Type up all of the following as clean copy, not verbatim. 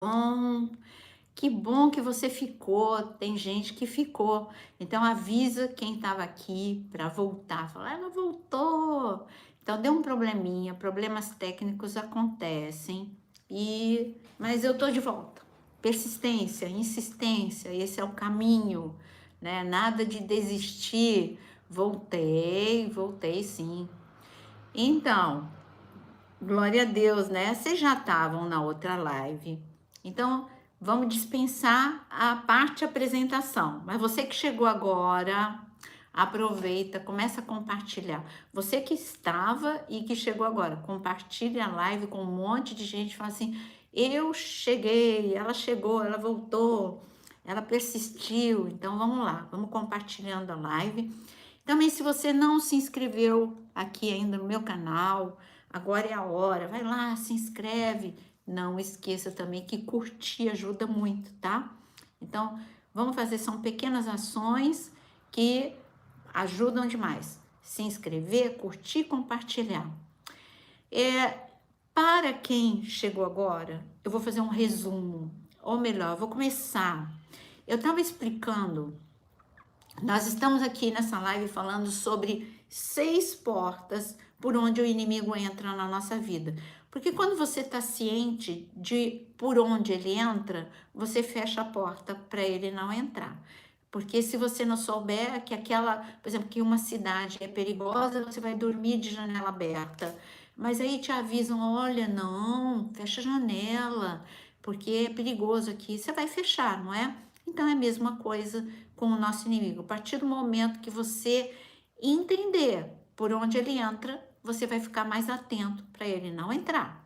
Bom, que bom que você ficou. Tem gente que ficou. Então avisa quem estava aqui para voltar. Fala, ela voltou. Então deu um probleminha, problemas técnicos acontecem. Mas eu tô de volta. Persistência, insistência, esse é o caminho, né? Nada de desistir. Voltei sim. Então, glória a Deus, né? Vocês já estavam na outra live. Então, vamos dispensar a parte apresentação. Mas você que chegou agora, aproveita, começa a compartilhar. Você que estava e que chegou agora, compartilha a live com um monte de gente. Fala assim: eu cheguei, ela chegou, ela voltou, ela persistiu. Então, vamos lá, vamos compartilhando a live. Também, se você não se inscreveu aqui ainda no meu canal, agora é a hora, vai lá, se inscreve. Não esqueça também que curtir ajuda muito, tá? Então, vamos fazer, são pequenas ações que ajudam demais. Se inscrever, curtir, compartilhar. Para quem chegou agora, eu vou fazer um resumo, ou melhor, eu vou começar. Eu estava explicando. Nós estamos aqui nessa live falando sobre 6 portas por onde o inimigo entra na nossa vida. Porque quando você está ciente de por onde ele entra, você fecha a porta para ele não entrar. Porque se você não souber que por exemplo, que uma cidade é perigosa, você vai dormir de janela aberta. Mas aí te avisam, olha, não, fecha a janela, porque é perigoso aqui. Você vai fechar, não é? Então é a mesma coisa com o nosso inimigo. A partir do momento que você entender por onde ele entra, você vai ficar mais atento para ele não entrar.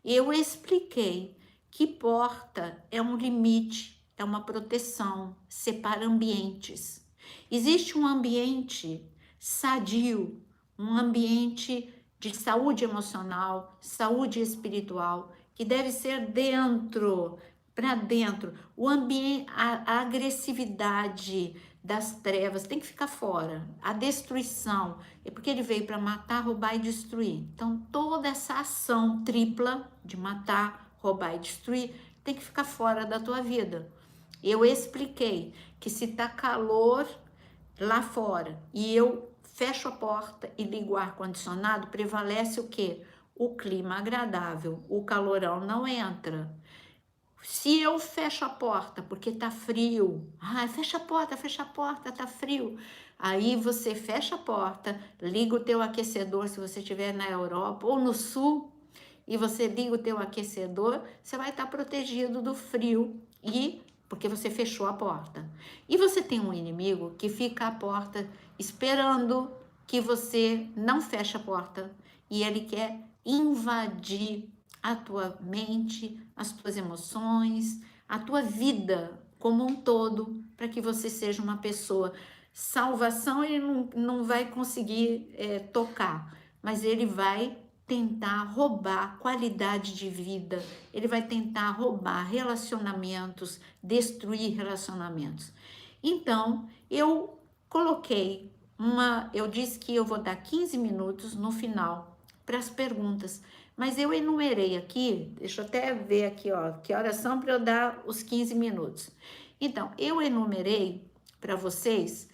Eu expliquei que porta é um limite, é uma proteção, separa ambientes. Existe um ambiente sadio, um ambiente de saúde emocional, saúde espiritual, que deve ser dentro, para dentro. O ambiente, a agressividade das trevas tem que ficar fora. A destruição é porque ele veio para matar, roubar e destruir. Então, toda essa ação tripla de matar, roubar e destruir tem que ficar fora da tua vida. Eu expliquei que se tá calor lá fora e eu fecho a porta e ligo o ar-condicionado, prevalece o quê? O clima agradável, o calorão não entra. Se eu fecho a porta porque tá frio, fecha a porta, tá frio. Aí você fecha a porta, liga o teu aquecedor se você estiver na Europa ou no sul, e você liga o teu aquecedor, você vai estar protegido do frio e porque você fechou a porta. E você tem um inimigo que fica à porta esperando que você não feche a porta e ele quer invadir a tua mente, as tuas emoções, a tua vida como um todo, para que você seja uma pessoa. Salvação ele não vai conseguir tocar, mas ele vai tentar roubar qualidade de vida, ele vai tentar roubar relacionamentos, destruir relacionamentos. Então, eu disse que eu vou dar 15 minutos no final para as perguntas, mas eu enumerei aqui, deixa eu até ver aqui, ó, que horas são para eu dar os 15 minutos. Então, eu enumerei para vocês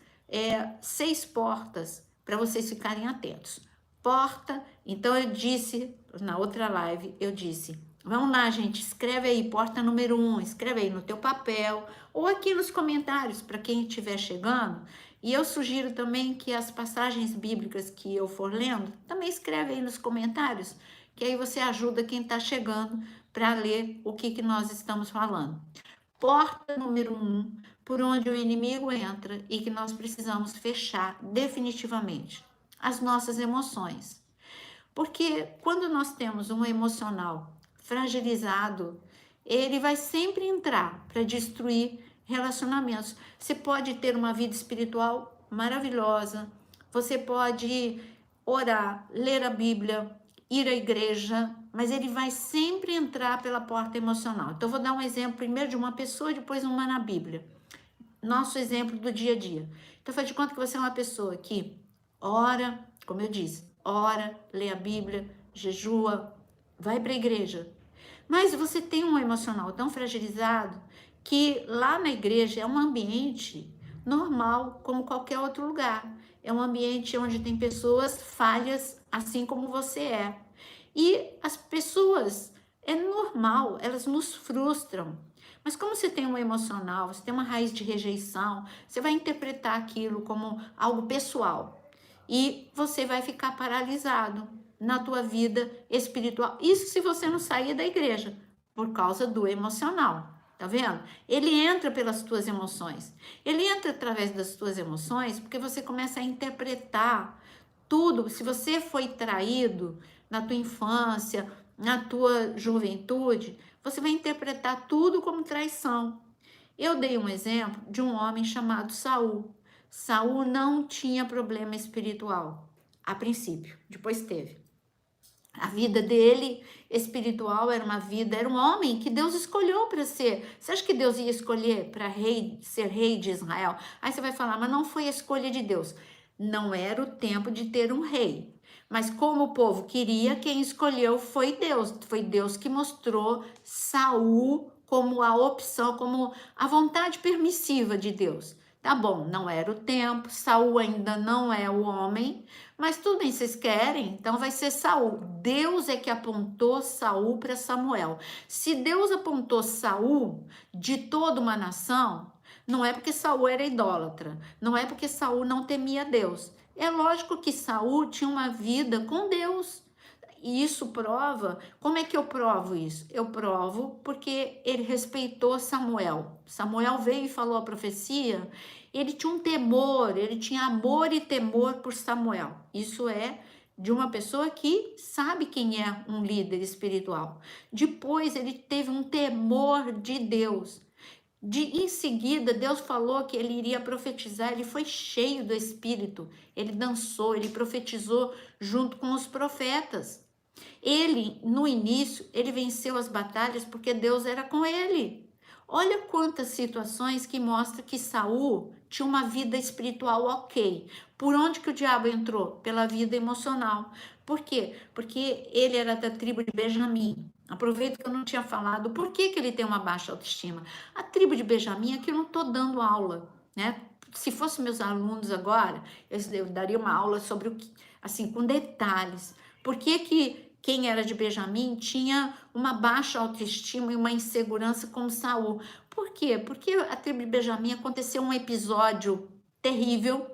6 portas para vocês ficarem atentos. Porta, então eu disse na outra live, eu disse, vamos lá, gente, escreve aí, porta número 1, escreve aí no teu papel ou aqui nos comentários para quem estiver chegando. E eu sugiro também que as passagens bíblicas que eu for lendo, também escreve aí nos comentários, que aí você ajuda quem está chegando para ler o que nós estamos falando. Porta número 1, por onde o inimigo entra e que nós precisamos fechar definitivamente as nossas emoções. Porque quando nós temos um emocional fragilizado, ele vai sempre entrar para destruir relacionamentos. Você pode ter uma vida espiritual maravilhosa, você pode orar, ler a Bíblia, ir à igreja, mas ele vai sempre entrar pela porta emocional. Então, eu vou dar um exemplo primeiro de uma pessoa, depois uma na Bíblia. Nosso exemplo do dia a dia. Então, faz de conta que você é uma pessoa que ora, como eu disse, ora, lê a Bíblia, jejua, vai para a igreja. Mas você tem um emocional tão fragilizado que lá na igreja é um ambiente normal, como qualquer outro lugar. É um ambiente onde tem pessoas falhas, assim como você é. E as pessoas, é normal, elas nos frustram. Mas como você tem um emocional, você tem uma raiz de rejeição, você vai interpretar aquilo como algo pessoal. E você vai ficar paralisado na tua vida espiritual. Isso se você não sair da igreja, por causa do emocional. Tá vendo? Ele entra pelas tuas emoções. Ele entra através das tuas emoções porque você começa a interpretar tudo. Se você foi traído na tua infância, na tua juventude, você vai interpretar tudo como traição. Eu dei um exemplo de um homem chamado Saul. Saul não tinha problema espiritual a princípio, depois teve. A vida dele espiritual era uma vida, era um homem que Deus escolheu para ser. Você acha que Deus ia escolher para ser rei de Israel? Aí você vai falar, mas não foi a escolha de Deus. Não era o tempo de ter um rei. Mas como o povo queria, quem escolheu foi Deus. Foi Deus que mostrou Saul como a opção, como a vontade permissiva de Deus. Tá bom, não era o tempo, Saul ainda não é o homem, mas tudo bem, vocês querem? Então vai ser Saul. Deus é que apontou Saul para Samuel. Se Deus apontou Saul de toda uma nação, não é porque Saul era idólatra, não é porque Saul não temia Deus. É lógico que Saul tinha uma vida com Deus. E isso prova, como é que eu provo isso? Eu provo porque ele respeitou Samuel. Samuel veio e falou a profecia, ele tinha um temor, ele tinha amor e temor por Samuel. Isso é de uma pessoa que sabe quem é um líder espiritual. Depois ele teve um temor de Deus. Em seguida, Deus falou que ele iria profetizar, ele foi cheio do Espírito, ele dançou, ele profetizou junto com os profetas. Ele, no início, ele venceu as batalhas porque Deus era com ele. Olha quantas situações que mostram que Saul tinha uma vida espiritual ok. Por onde que o diabo entrou? Pela vida emocional. Por quê? Porque ele era da tribo de Benjamim. Aproveito que eu não tinha falado por que ele tem uma baixa autoestima. A tribo de Benjamim, aqui eu não estou dando aula, né? Se fossem meus alunos agora, eu daria uma aula sobre o que, assim, com detalhes. Por que quem era de Benjamim tinha uma baixa autoestima e uma insegurança como Saul? Por quê? Porque a tribo de Benjamim aconteceu um episódio terrível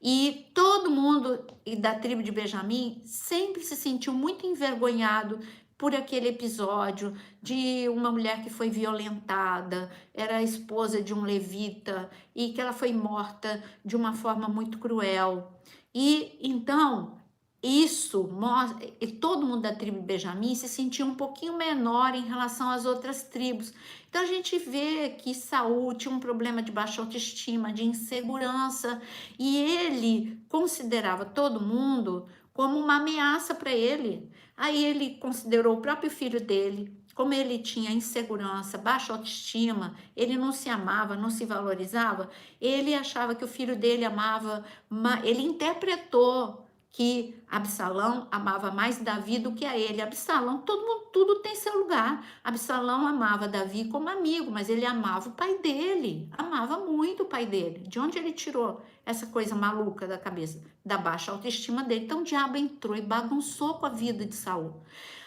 e todo mundo da tribo de Benjamim sempre se sentiu muito envergonhado por aquele episódio de uma mulher que foi violentada, era a esposa de um levita e que ela foi morta de uma forma muito cruel. E então isso mostra, e todo mundo da tribo de Benjamim se sentia um pouquinho menor em relação às outras tribos. Então a gente vê que Saul tinha um problema de baixa autoestima, de insegurança, e ele considerava todo mundo como uma ameaça para ele. Aí ele considerou o próprio filho dele, como ele tinha insegurança, baixa autoestima, ele não se amava, não se valorizava, ele achava que o filho dele amava, ele interpretou que Absalão amava mais Davi do que a ele. Absalão, todo mundo, tudo tem seu lugar. Absalão amava Davi como amigo, mas ele amava o pai dele, amava muito o pai dele. De onde ele tirou essa coisa maluca da cabeça? Da baixa autoestima dele. Então o diabo entrou e bagunçou com a vida de Saul.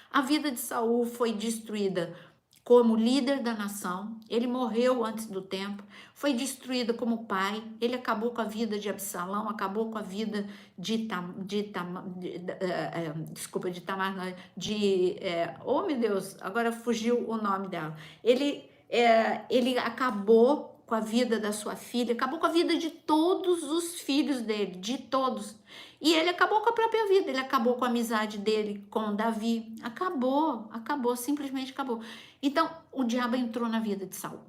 A vida de Saul foi destruída como líder da nação, ele morreu antes do tempo, foi destruído como pai, ele acabou com a vida de Absalão, acabou com a vida de Tamar, oh meu Deus, agora fugiu o nome dela. Ele acabou com a vida da sua filha, acabou com a vida de todos os filhos dele, de todos. E ele acabou com a própria vida, ele acabou com a amizade dele com Davi, acabou, simplesmente acabou. Então, o diabo entrou na vida de Saul.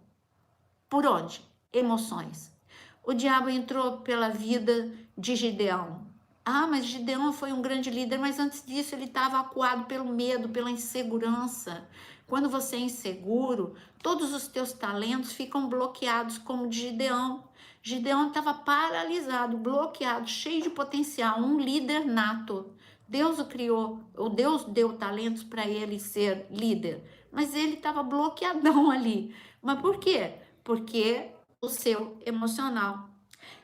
Por onde? Emoções. O diabo entrou pela vida de Gideão. Ah, mas Gideão foi um grande líder, mas antes disso ele estava acuado pelo medo, pela insegurança. Quando você é inseguro, todos os teus talentos ficam bloqueados, como de Gideão. Gideão estava paralisado, bloqueado, cheio de potencial, um líder nato. Deus o criou, ou Deus deu talentos para ele ser líder, mas ele estava bloqueadão ali. Mas por quê? Porque o seu emocional.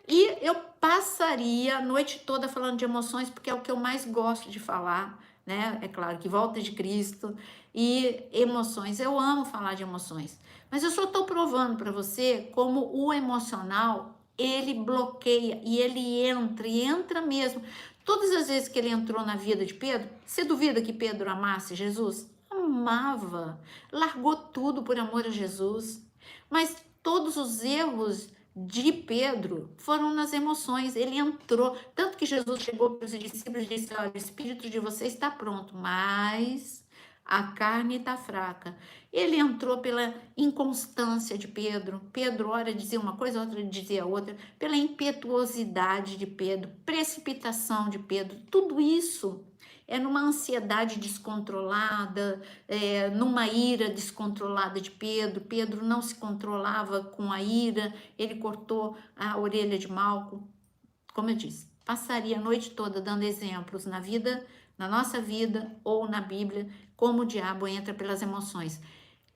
E eu passaria a noite toda falando de emoções, porque é o que eu mais gosto de falar, né? É claro que volta de Cristo e emoções. Eu amo falar de emoções. Mas eu só estou provando para você como o emocional, ele bloqueia e ele entra, e entra mesmo. Todas as vezes que ele entrou na vida de Pedro, você duvida que Pedro amasse Jesus? Amava, largou tudo por amor a Jesus. Mas todos os erros de Pedro foram nas emoções. Ele entrou, tanto que Jesus chegou para os discípulos e disse: olha, o espírito de vocês está pronto, mas a carne está fraca. Ele entrou pela inconstância de Pedro. Pedro, ora dizia uma coisa, outra dizia outra, pela impetuosidade de Pedro, precipitação de Pedro, tudo isso é numa ansiedade descontrolada, numa ira descontrolada de Pedro. Pedro não se controlava com a ira, ele cortou a orelha de Malco. Como eu disse, passaria a noite toda dando exemplos na vida, na nossa vida ou na Bíblia, como o diabo entra pelas emoções.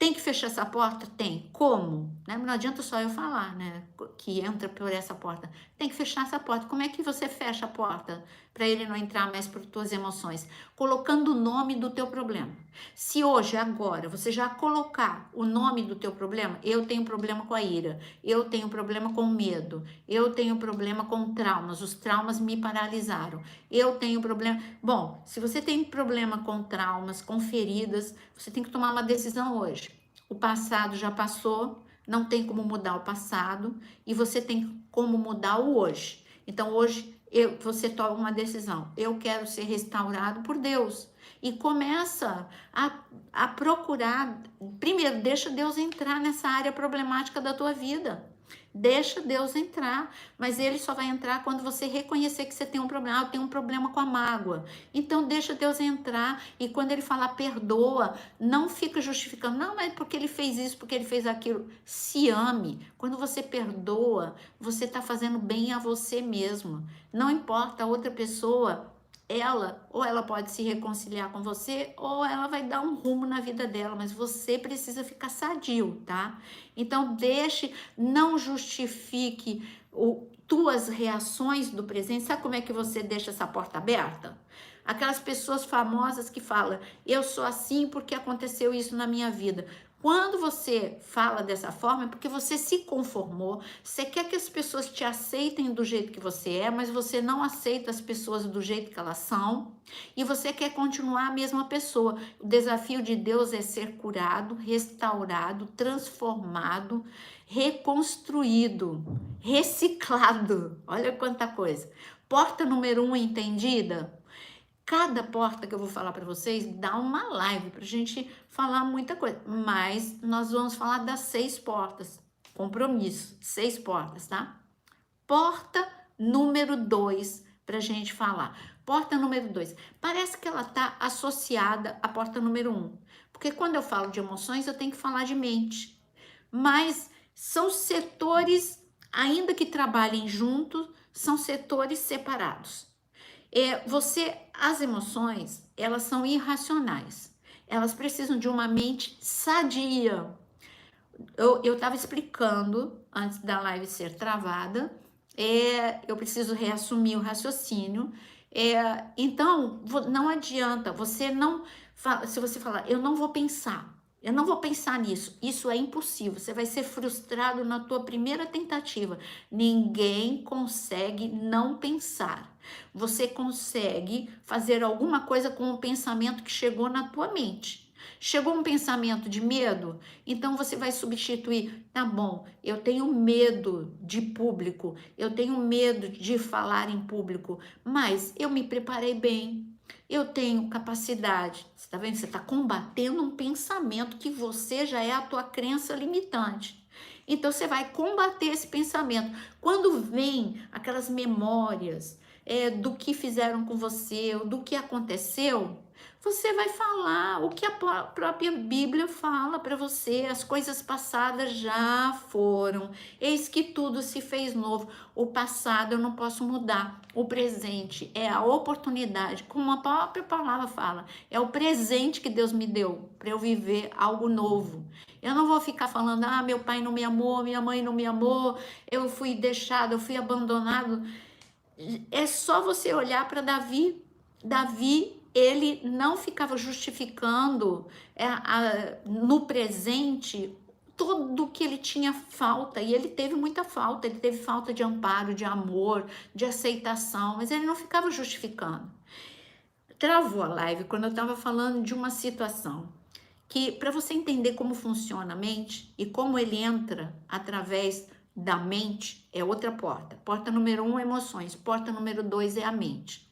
Tem que fechar essa porta? Tem. Como? Né? Não adianta só eu falar, né? Que entra por essa porta. Tem que fechar essa porta. Como é que você fecha a porta para ele não entrar mais por tuas emoções? Colocando o nome do teu problema. Se hoje, agora, você já colocar o nome do teu problema, eu tenho problema com a ira, eu tenho problema com o medo, eu tenho problema com traumas, os traumas me paralisaram, eu tenho problema... Bom, se você tem problema com traumas, com feridas, você tem que tomar uma decisão hoje. O passado já passou, não tem como mudar o passado e você tem como mudar o hoje. Então hoje você toma uma decisão. Eu quero ser restaurado por Deus. E começa a procurar. Primeiro, deixa Deus entrar nessa área problemática da tua vida. Deixa Deus entrar, mas ele só vai entrar quando você reconhecer que você tem um problema. Eu tenho um problema com a mágoa. Então deixa Deus entrar, e quando ele falar perdoa, não fica justificando, não, mas porque ele fez isso, porque ele fez aquilo. Se ame. Quando você perdoa, você está fazendo bem a você mesmo. Não importa a outra pessoa, ou ela pode se reconciliar com você, ou ela vai dar um rumo na vida dela, mas você precisa ficar sadio, tá? Então não justifique tuas reações do presente. Sabe como é que você deixa essa porta aberta? Aquelas pessoas famosas que falam, eu sou assim porque aconteceu isso na minha vida. Quando você fala dessa forma, é porque você se conformou, você quer que as pessoas te aceitem do jeito que você é, mas você não aceita as pessoas do jeito que elas são, e você quer continuar a mesma pessoa. O desafio de Deus é ser curado, restaurado, transformado, reconstruído, reciclado. Olha quanta coisa. Porta número 1 entendida? Cada porta que eu vou falar para vocês dá uma live para a gente falar muita coisa, mas nós vamos falar das 6 portas. Compromisso, 6 portas, tá? Porta número 2 para a gente falar. Porta número 2, parece que ela tá associada à porta número 1, porque quando eu falo de emoções eu tenho que falar de mente, mas são setores, ainda que trabalhem juntos, são setores separados. As emoções, elas são irracionais. Elas precisam de uma mente sadia. Eu estava explicando, antes da live ser travada, eu preciso reassumir o raciocínio. Então, não adianta, se você falar, eu não vou pensar nisso, isso é impossível, você vai ser frustrado na tua primeira tentativa. Ninguém consegue não pensar. Você consegue fazer alguma coisa com o pensamento que chegou na tua mente. Chegou um pensamento de medo? Então você vai substituir, tá bom, eu tenho medo de público, eu tenho medo de falar em público, mas eu me preparei bem. Eu tenho capacidade. Você está vendo? Você está combatendo um pensamento que você já é a tua crença limitante. Então você vai combater esse pensamento. Quando vem aquelas memórias do que fizeram com você, ou do que aconteceu, você vai falar o que a própria Bíblia fala para você. As coisas passadas já foram, eis que tudo se fez novo. O passado eu não posso mudar, o presente é a oportunidade, como a própria palavra fala, é o presente que Deus me deu para eu viver algo novo. Eu não vou ficar falando, meu pai não me amou, minha mãe não me amou, eu fui deixado, eu fui abandonado. É só você olhar para Davi. Davi, ele não ficava justificando no presente tudo que ele tinha falta, e ele teve muita falta, ele teve falta de amparo, de amor, de aceitação, mas ele não ficava justificando. Travou a live quando eu estava falando de uma situação que, para você entender como funciona a mente e como ele entra através da mente, é outra porta. Porta número 1, emoções. Porta número 2 é a mente.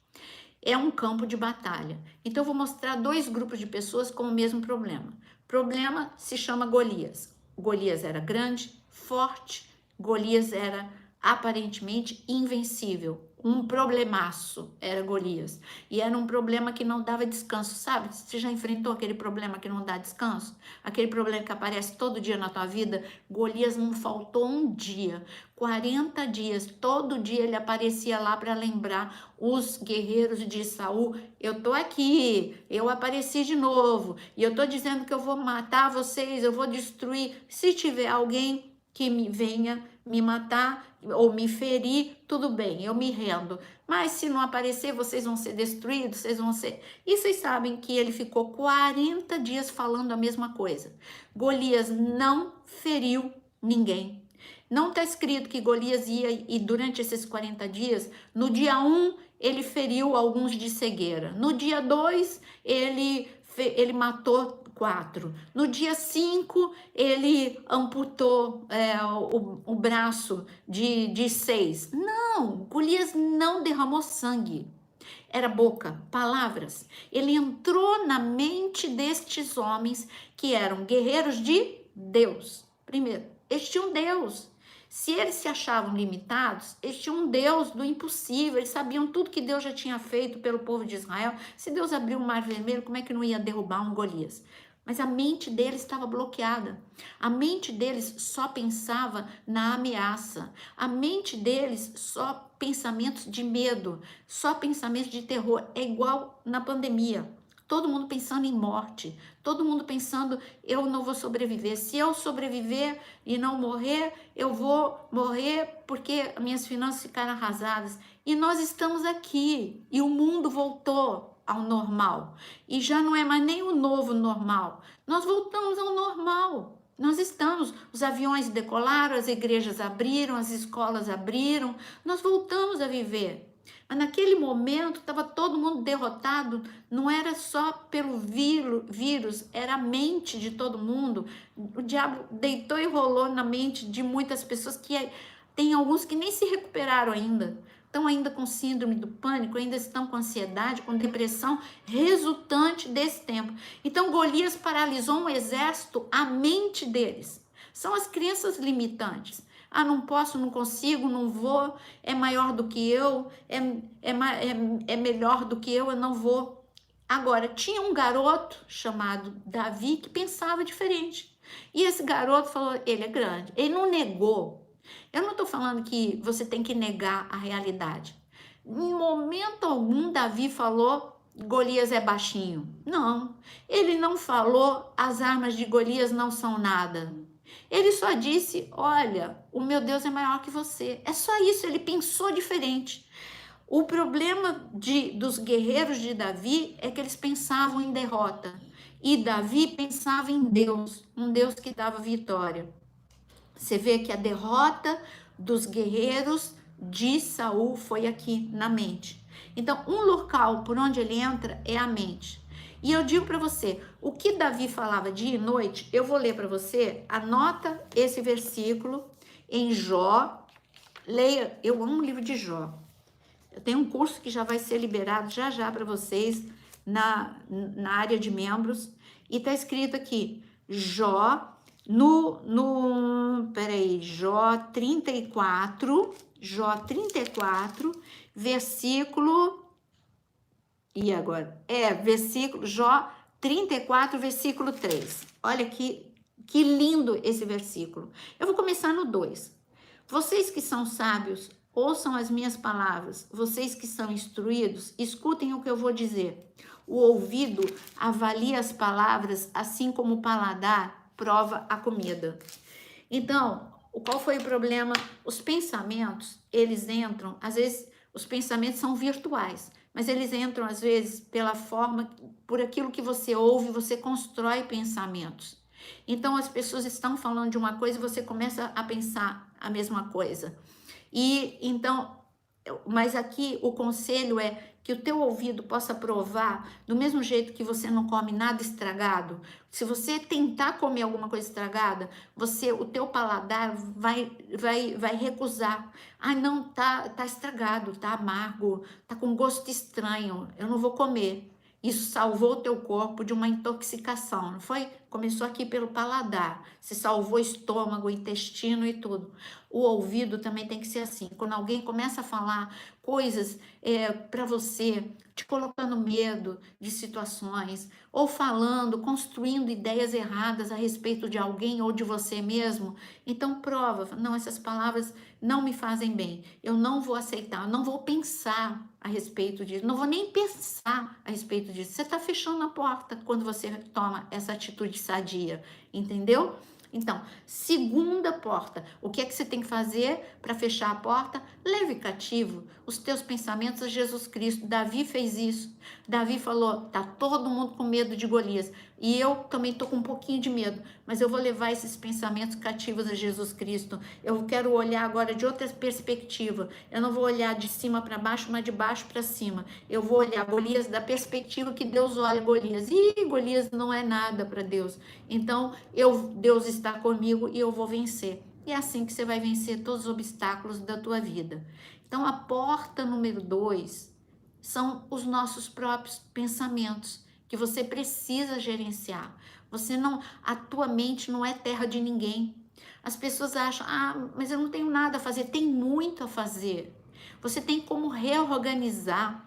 É um campo de batalha. Então, eu vou mostrar 2 grupos de pessoas com o mesmo problema. O problema se chama Golias. Golias era grande, forte. Golias era aparentemente invencível. Um problemaço era Golias. E era um problema que não dava descanso, sabe? Você já enfrentou aquele problema que não dá descanso? Aquele problema que aparece todo dia na tua vida? Golias não faltou um dia. 40 dias, todo dia ele aparecia lá para lembrar os guerreiros de Saul. Eu tô aqui, eu apareci de novo, e eu tô dizendo que eu vou matar vocês, eu vou destruir. Se tiver alguém que me venha me matar ou me ferir, tudo bem, eu me rendo. Mas se não aparecer, vocês vão ser destruídos, vocês vão ser... E vocês sabem que ele ficou 40 dias falando a mesma coisa. Golias não feriu ninguém. Não está escrito que Golias ia, e durante esses 40 dias, no dia 1, ele feriu alguns de cegueira. No dia 2, ele matou 4. No dia 5, ele amputou o braço de 6. Não, Golias não derramou sangue. Era boca, palavras. Ele entrou na mente destes homens que eram guerreiros de Deus. Primeiro, eles tinham Deus. Se eles se achavam limitados, eles tinham um Deus do impossível, eles sabiam tudo que Deus já tinha feito pelo povo de Israel. Se Deus abriu o Mar Vermelho, como é que não ia derrubar um Golias? Mas a mente deles estava bloqueada. A mente deles só pensava na ameaça. A mente deles só pensamentos de medo, só pensamentos de terror. É igual na pandemia. Todo mundo pensando em morte, todo mundo pensando, eu não vou sobreviver. Se eu sobreviver e não morrer, eu vou morrer porque minhas finanças ficaram arrasadas. E nós estamos aqui, e o mundo voltou ao normal. E já não é mais nem o novo normal. Nós voltamos ao normal. Nós estamos, os aviões decolaram, as igrejas abriram, as escolas abriram, nós voltamos a viver. Mas naquele momento estava todo mundo derrotado, não era só pelo vírus, era a mente de todo mundo. O diabo deitou e rolou na mente de muitas pessoas, que tem alguns que nem se recuperaram ainda. Estão ainda com síndrome do pânico, ainda estão com ansiedade, com depressão, resultante desse tempo. Então, Golias paralisou um exército, a mente deles. São as crenças limitantes. Não posso, não consigo, não vou, é maior do que eu, é melhor do que eu não vou. Agora, tinha um garoto chamado Davi que pensava diferente. E esse garoto falou, ele é grande. Ele não negou. Eu não estou falando que você tem que negar a realidade. Em momento algum, Davi falou, Golias é baixinho. Não, ele não falou, as armas de Golias não são nada. Ele só disse, olha, o meu Deus é maior que você. É só isso, ele pensou diferente. O problema dos guerreiros de Davi é que eles pensavam em derrota. E Davi pensava em Deus, um Deus que dava vitória. Você vê que a derrota dos guerreiros de Saul foi aqui na mente. Então, um local por onde ele entra é a mente. E eu digo para você, o que Davi falava dia e noite, eu vou ler para você, anota esse versículo em Jó, leia, eu amo o livro de Jó. Eu tenho um curso que já vai ser liberado já para vocês na área de membros, e tá escrito aqui, Jó, Jó 34, versículo... E agora? Versículo Jó 34, versículo 3. Olha que lindo esse versículo. Eu vou começar no 2. Vocês que são sábios, ouçam as minhas palavras. Vocês que são instruídos, escutem o que eu vou dizer. O ouvido avalia as palavras, assim como o paladar prova a comida. Então, qual foi o problema? Os pensamentos, eles entram, às vezes, os pensamentos são virtuais, mas eles entram, às vezes, pela forma, por aquilo que você ouve, você constrói pensamentos. Então, as pessoas estão falando de uma coisa e você começa a pensar a mesma coisa. E, então, mas aqui o conselho é que o teu ouvido possa provar, do mesmo jeito que você não come nada estragado. Se você tentar comer alguma coisa estragada, o teu paladar vai recusar. Ah, não, tá estragado, tá amargo, tá com gosto estranho, eu não vou comer. Isso salvou o teu corpo de uma intoxicação, não foi? Começou aqui pelo paladar, se salvou estômago, intestino e tudo. O ouvido também tem que ser assim. Quando alguém começa a falar coisas para você, te colocando medo de situações, ou falando, construindo ideias erradas a respeito de alguém ou de você mesmo, então prova, não, essas palavras não me fazem bem, eu não vou aceitar, eu não vou pensar a respeito disso, não vou nem pensar a respeito disso. Você está fechando a porta quando você toma essa atitude sadia, entendeu? Então, segunda porta, o que é que você tem que fazer para fechar a porta? Leve cativo os teus pensamentos a Jesus Cristo. Davi fez isso. Davi falou, tá todo mundo com medo de Golias. E eu também tô com um pouquinho de medo, mas eu vou levar esses pensamentos cativos a Jesus Cristo. Eu quero olhar agora de outra perspectiva. Eu não vou olhar de cima para baixo, mas de baixo para cima. Eu vou olhar Golias da perspectiva que Deus olha Golias. E Golias não é nada para Deus. Então, Deus está comigo e eu vou vencer. E é assim que você vai vencer todos os obstáculos da tua vida. Então, a porta número 2 são os nossos próprios pensamentos, que você precisa gerenciar. A tua mente não é terra de ninguém. As pessoas acham, mas eu não tenho nada a fazer. Tem muito a fazer. Você tem como reorganizar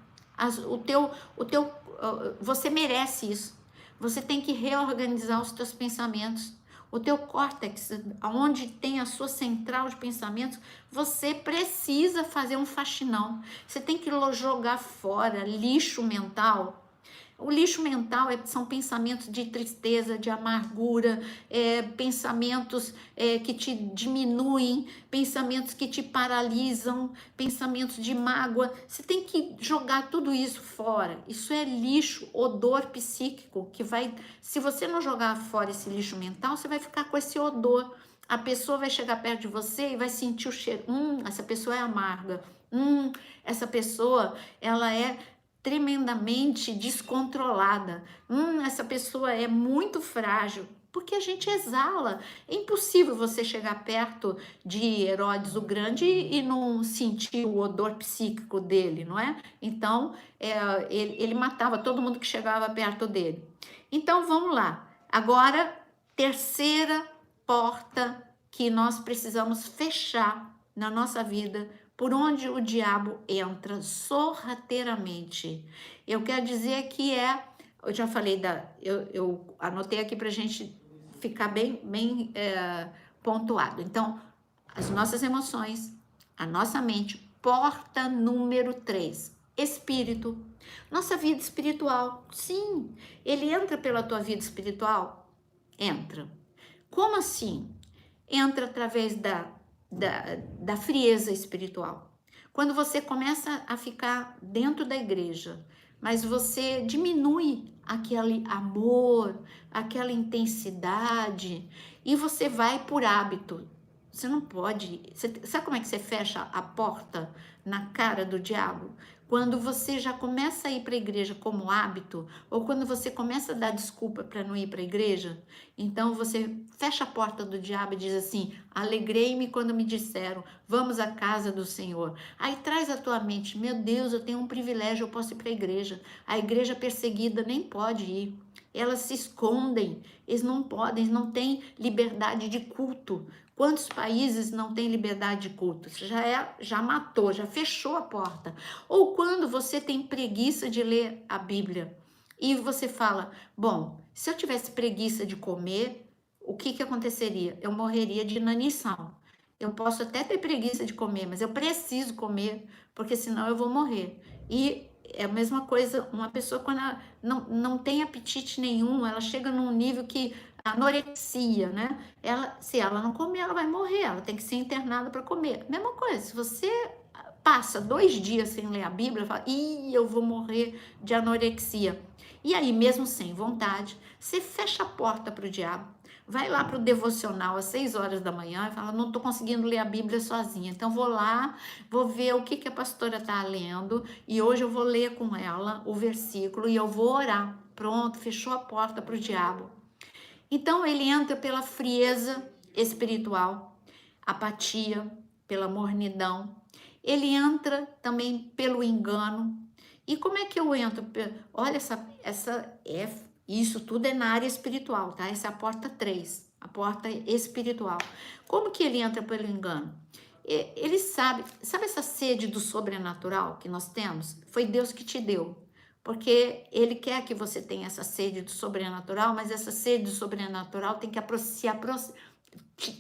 você merece isso. Você tem que reorganizar os teus pensamentos. O teu córtex, onde tem a sua central de pensamentos, você precisa fazer um faxinão. Você tem que jogar fora lixo mental. O lixo mental são pensamentos de tristeza, de amargura, pensamentos que te diminuem, pensamentos que te paralisam, pensamentos de mágoa. Você tem que jogar tudo isso fora. Isso é lixo, odor psíquico, que vai... Se você não jogar fora esse lixo mental, você vai ficar com esse odor. A pessoa vai chegar perto de você e vai sentir o cheiro. Essa pessoa é amarga. Essa pessoa, ela é tremendamente descontrolada. Essa pessoa é muito frágil, porque a gente exala. É impossível você chegar perto de Herodes o Grande e não sentir o odor psíquico dele, não é? Então, ele matava todo mundo que chegava perto dele. Então, vamos lá. Agora, terceira porta que nós precisamos fechar na nossa vida, por onde o diabo entra sorrateiramente. Eu quero dizer que eu já falei eu anotei aqui para a gente ficar bem pontuado. Então, as nossas emoções, a nossa mente, porta número 3, espírito. Nossa vida espiritual, sim, ele entra pela tua vida espiritual? Entra. Como assim? Entra através da frieza espiritual. Quando você começa a ficar dentro da igreja, mas você diminui aquele amor, aquela intensidade, e você vai por hábito. Você não pode... Sabe como é que você fecha a porta na cara do diabo? Quando você já começa a ir para a igreja como hábito, ou quando você começa a dar desculpa para não ir para a igreja, então você fecha a porta do diabo e diz assim, alegrei-me quando me disseram, vamos à casa do Senhor. Aí traz à tua mente, meu Deus, eu tenho um privilégio, eu posso ir para a igreja perseguida nem pode ir. elas se escondem, eles não podem, eles não têm liberdade de culto. Quantos países não têm liberdade de culto? Já matou, já fechou a porta. Ou quando você tem preguiça de ler a Bíblia e você fala, bom, se eu tivesse preguiça de comer, o que que aconteceria? Eu morreria de inanição. Eu posso até ter preguiça de comer, mas eu preciso comer, porque senão eu vou morrer. E é a mesma coisa, uma pessoa quando ela não tem apetite nenhum, ela chega num nível que anorexia, né? Se ela não comer, ela vai morrer, ela tem que ser internada para comer. Mesma coisa, se você passa 2 dias sem ler a Bíblia, fala, ih, eu vou morrer de anorexia. E aí, mesmo sem vontade, você fecha a porta para o diabo. Vai lá para o devocional às 6 horas da manhã e fala, não estou conseguindo ler a Bíblia sozinha. Então, vou lá, vou ver o que a pastora está lendo e hoje eu vou ler com ela o versículo e eu vou orar. Pronto, fechou a porta para o diabo. Então, ele entra pela frieza espiritual, apatia, pela mornidão. Ele entra também pelo engano. E como é que eu entro? Olha, isso tudo é na área espiritual, tá? Essa é a porta 3, a porta espiritual. Como que ele entra pelo engano? Ele sabe essa sede do sobrenatural que nós temos? Foi Deus que te deu. Porque ele quer que você tenha essa sede do sobrenatural, mas essa sede do sobrenatural tem que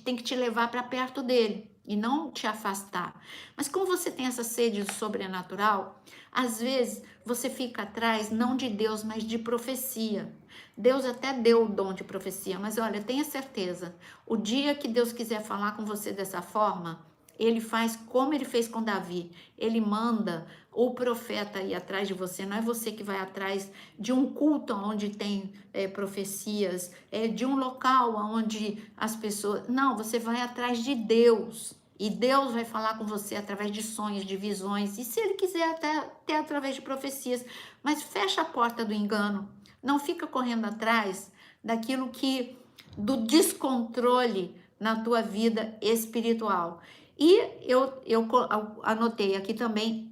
tem que te levar para perto dele e não te afastar. Mas como você tem essa sede do sobrenatural, às vezes você fica atrás não de Deus, mas de profecia. Deus até deu o dom de profecia, mas olha, tenha certeza, o dia que Deus quiser falar com você dessa forma, ele faz como ele fez com Davi. Ele manda o profeta ir atrás de você. Não é você que vai atrás de um culto onde tem profecias, de um local onde as pessoas... Não, você vai atrás de Deus. E Deus vai falar com você através de sonhos, de visões. E se ele quiser até através de profecias. Mas fecha a porta do engano. Não fica correndo atrás do descontrole na tua vida espiritual. E eu anotei aqui também,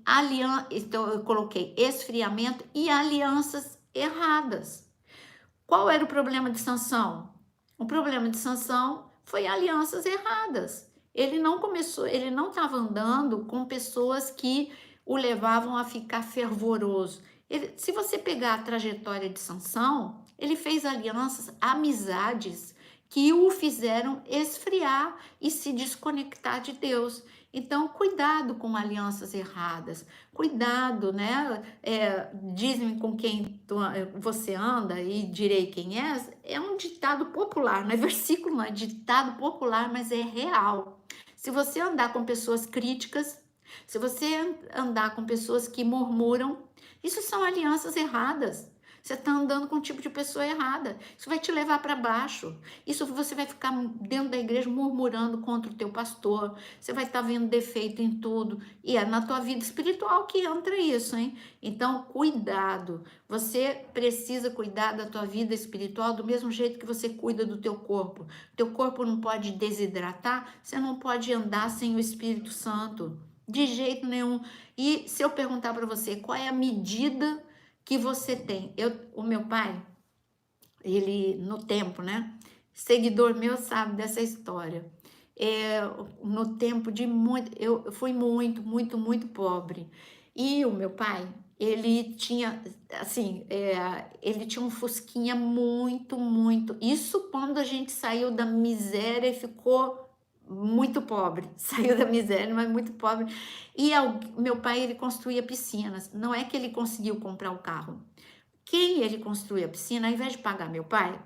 então eu coloquei esfriamento e alianças erradas. Qual era o problema de Sansão? O problema de Sansão foi alianças erradas. Ele não estava andando com pessoas que o levavam a ficar fervoroso. Se você pegar a trajetória de Sansão, ele fez alianças, amizades, que o fizeram esfriar e se desconectar de Deus. Então, cuidado com alianças erradas, cuidado, né? Diz-me com quem você anda e direi quem é um ditado popular, não é versículo, não é ditado popular, mas é real. Se você andar com pessoas críticas, se você andar com pessoas que murmuram, isso são alianças erradas. Você está andando com um tipo de pessoa errada. Isso vai te levar para baixo. Isso você vai ficar dentro da igreja murmurando contra o teu pastor. Você vai estar vendo defeito em tudo. E é na tua vida espiritual que entra isso, hein? Então, cuidado. Você precisa cuidar da tua vida espiritual do mesmo jeito que você cuida do teu corpo. Teu corpo não pode desidratar. Você não pode andar sem o Espírito Santo. De jeito nenhum. E se eu perguntar para você qual é a medida que você tem. O meu pai, ele no tempo, né? Seguidor meu sabe dessa história. No tempo de muito, eu fui muito pobre. E o meu pai, ele tinha, assim, ele tinha um fusquinha muito. Isso quando a gente saiu da miséria e ficou muito pobre, saiu da miséria, mas muito pobre. E meu pai, ele construía piscinas. Não é que ele conseguiu comprar o carro. Quem ele construía a piscina, ao invés de pagar meu pai,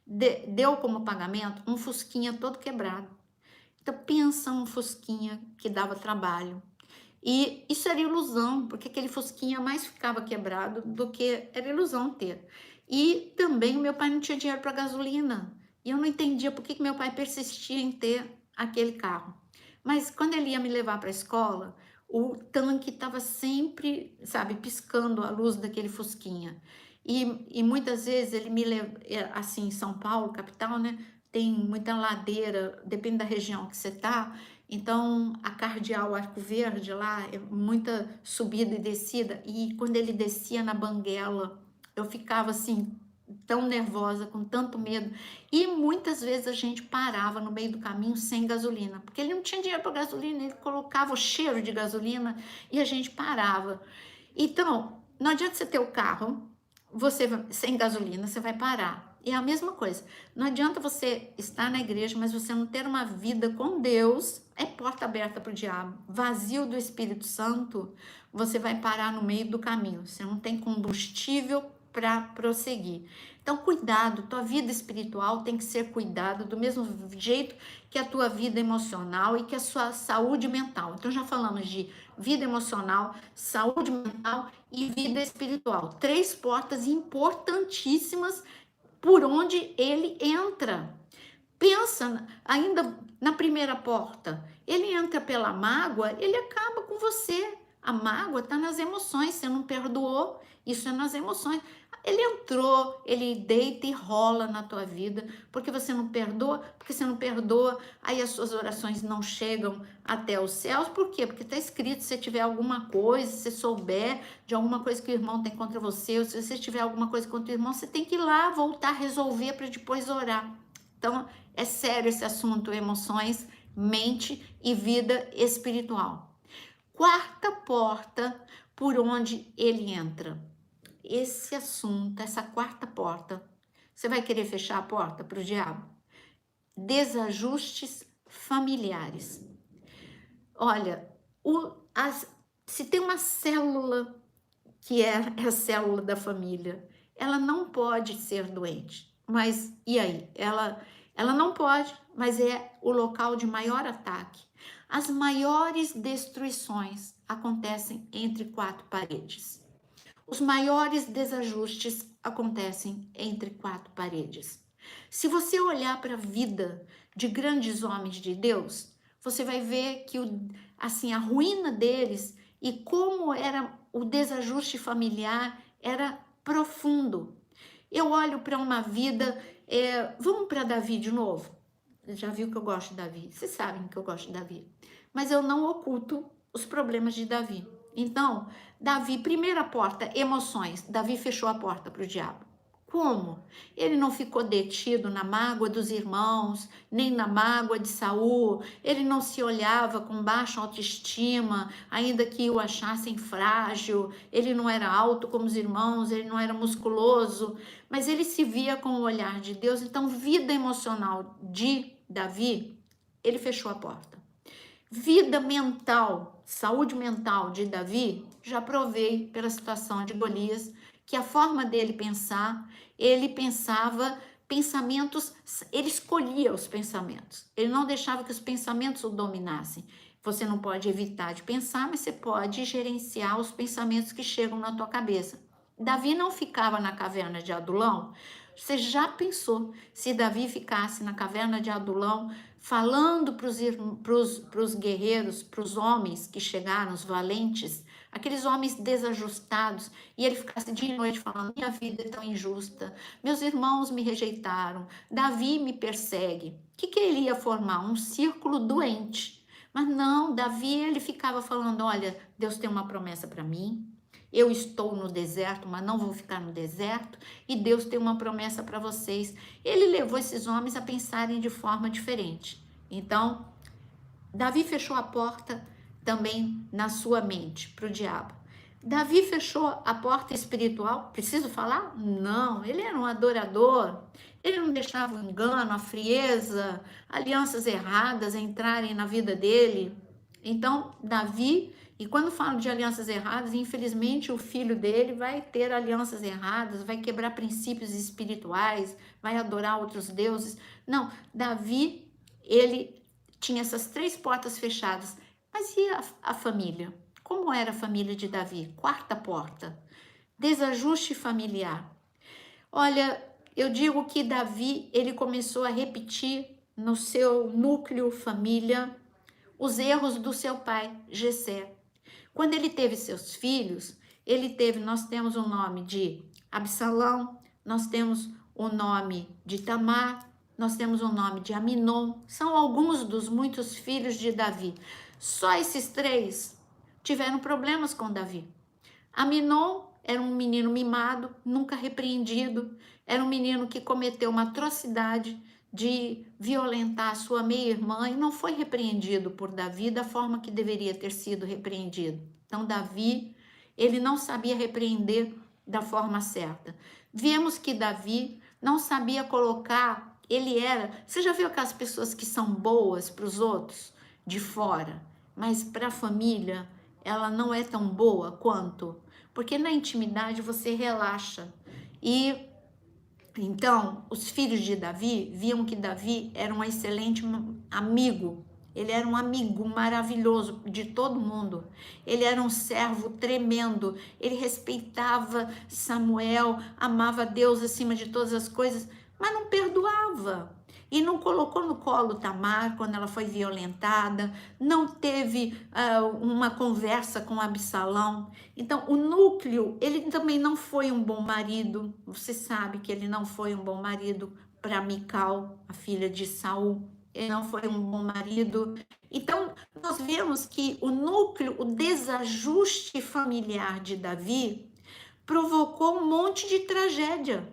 deu como pagamento um fusquinha todo quebrado. Então, pensa um fusquinha que dava trabalho. E isso era ilusão, porque aquele fusquinha mais ficava quebrado do que era ilusão ter. E também o meu pai não tinha dinheiro para gasolina. E eu não entendia por que meu pai persistia em ter aquele carro. Mas quando ele ia me levar para a escola, o tanque estava sempre, sabe, piscando a luz daquele fusquinha. E muitas vezes ele me leva, assim, em São Paulo, capital, né? Tem muita ladeira, depende da região que você tá. Então, a Cardeal Arco Verde lá, é muita subida e descida. E quando ele descia na Banguela, eu ficava assim, tão nervosa, com tanto medo. E muitas vezes a gente parava no meio do caminho sem gasolina, porque ele não tinha dinheiro para gasolina, ele colocava o cheiro de gasolina e a gente parava. Então, não adianta você ter o carro, sem gasolina, você vai parar. E é a mesma coisa. Não adianta você estar na igreja, mas você não ter uma vida com Deus, é porta aberta para o diabo. Vazio do Espírito Santo, você vai parar no meio do caminho. Você não tem combustível para prosseguir. Então, cuidado, tua vida espiritual tem que ser cuidado do mesmo jeito que a tua vida emocional e que a sua saúde mental. Então, já falamos de vida emocional, saúde mental e vida espiritual. 3 portas importantíssimas por onde ele entra. Pensa ainda na primeira porta. Ele entra pela mágoa, ele acaba com você. A mágoa está nas emoções, você não perdoou, isso é nas emoções. Ele entrou, ele deita e rola na tua vida, porque você não perdoa, aí as suas orações não chegam até os céus. Por quê? Porque está escrito, se tiver alguma coisa, se souber de alguma coisa que o irmão tem contra você, ou se você tiver alguma coisa contra o irmão, você tem que ir lá, voltar, resolver para depois orar. Então, é sério esse assunto, emoções, mente e vida espiritual. 4ª porta por onde ele entra. Esse assunto, essa 4ª porta, você vai querer fechar a porta para o diabo? Desajustes familiares. Olha, se tem uma célula que é a célula da família, ela não pode ser doente. Mas e aí? Ela não pode, mas é o local de maior ataque. As maiores destruições acontecem entre 4 paredes. Os maiores desajustes acontecem entre 4 paredes. Se você olhar para a vida de grandes homens de Deus, você vai ver que a ruína deles e como era o desajuste familiar era profundo. Eu olho para uma vida, vamos para Davi de novo? Já viu que eu gosto de Davi, vocês sabem que eu gosto de Davi, mas eu não oculto os problemas de Davi. Então, Davi, primeira porta, emoções. Davi fechou a porta para o diabo. Como? Ele não ficou detido na mágoa dos irmãos, nem na mágoa de Saul. Ele não se olhava com baixa autoestima, ainda que o achassem frágil. Ele não era alto como os irmãos, ele não era musculoso, mas ele se via com o olhar de Deus. Então, vida emocional de Davi, ele fechou a porta. Vida mental, saúde mental de Davi, já provei pela situação de Golias, que a forma dele pensar, ele pensava pensamentos, ele escolhia os pensamentos, ele não deixava que os pensamentos o dominassem. Você não pode evitar de pensar, mas você pode gerenciar os pensamentos que chegam na tua cabeça. Davi não ficava na caverna de Adulão. Você já pensou se Davi ficasse na caverna de Adulão falando para os guerreiros, para os homens que chegaram, os valentes, aqueles homens desajustados, e ele ficasse dia e noite falando: minha vida é tão injusta, meus irmãos me rejeitaram, Davi me persegue. O que ele ia formar? Um círculo doente. Mas não, Davi, ele ficava falando: olha, Deus tem uma promessa para mim, eu estou no deserto, mas não vou ficar no deserto, e Deus tem uma promessa para vocês. Ele levou esses homens a pensarem de forma diferente. Então, Davi fechou a porta também na sua mente para o diabo. Davi fechou a porta espiritual, preciso falar? Não, ele era um adorador, ele não deixava o engano, a frieza, alianças erradas entrarem na vida dele. Então, Davi, e quando falo de alianças erradas, infelizmente o filho dele vai ter alianças erradas, vai quebrar princípios espirituais, vai adorar outros deuses. Não, Davi, ele tinha essas 3 portas fechadas. Mas e a família? Como era a família de Davi? 4ª porta, desajuste familiar. Olha, eu digo que Davi, ele começou a repetir no seu núcleo família os erros do seu pai, Jessé. Quando ele teve seus filhos, nós temos o nome de Absalão, nós temos o nome de Tamar, nós temos o nome de Aminon, são alguns dos muitos filhos de Davi. Só esses 3 tiveram problemas com Davi. Aminon era um menino mimado, nunca repreendido, era um menino que cometeu uma atrocidade de violentar a sua meia-irmã e não foi repreendido por Davi da forma que deveria ter sido repreendido. Então, Davi, ele não sabia repreender da forma certa. Vemos que Davi não sabia colocar, você já viu aquelas pessoas que são boas para os outros de fora, mas para a família ela não é tão boa quanto, porque na intimidade você relaxa. E então, os filhos de Davi viam que Davi era um excelente amigo. Ele era um amigo maravilhoso de todo mundo. Ele era um servo tremendo. Ele respeitava Samuel, amava Deus acima de todas as coisas, mas não perdoava. E não colocou no colo Tamar quando ela foi violentada, não teve uma conversa com Absalão. Então, o núcleo, ele também não foi um bom marido. Você sabe que ele não foi um bom marido para Mical, a filha de Saul. Ele não foi um bom marido. Então, nós vemos que o núcleo, o desajuste familiar de Davi provocou um monte de tragédia.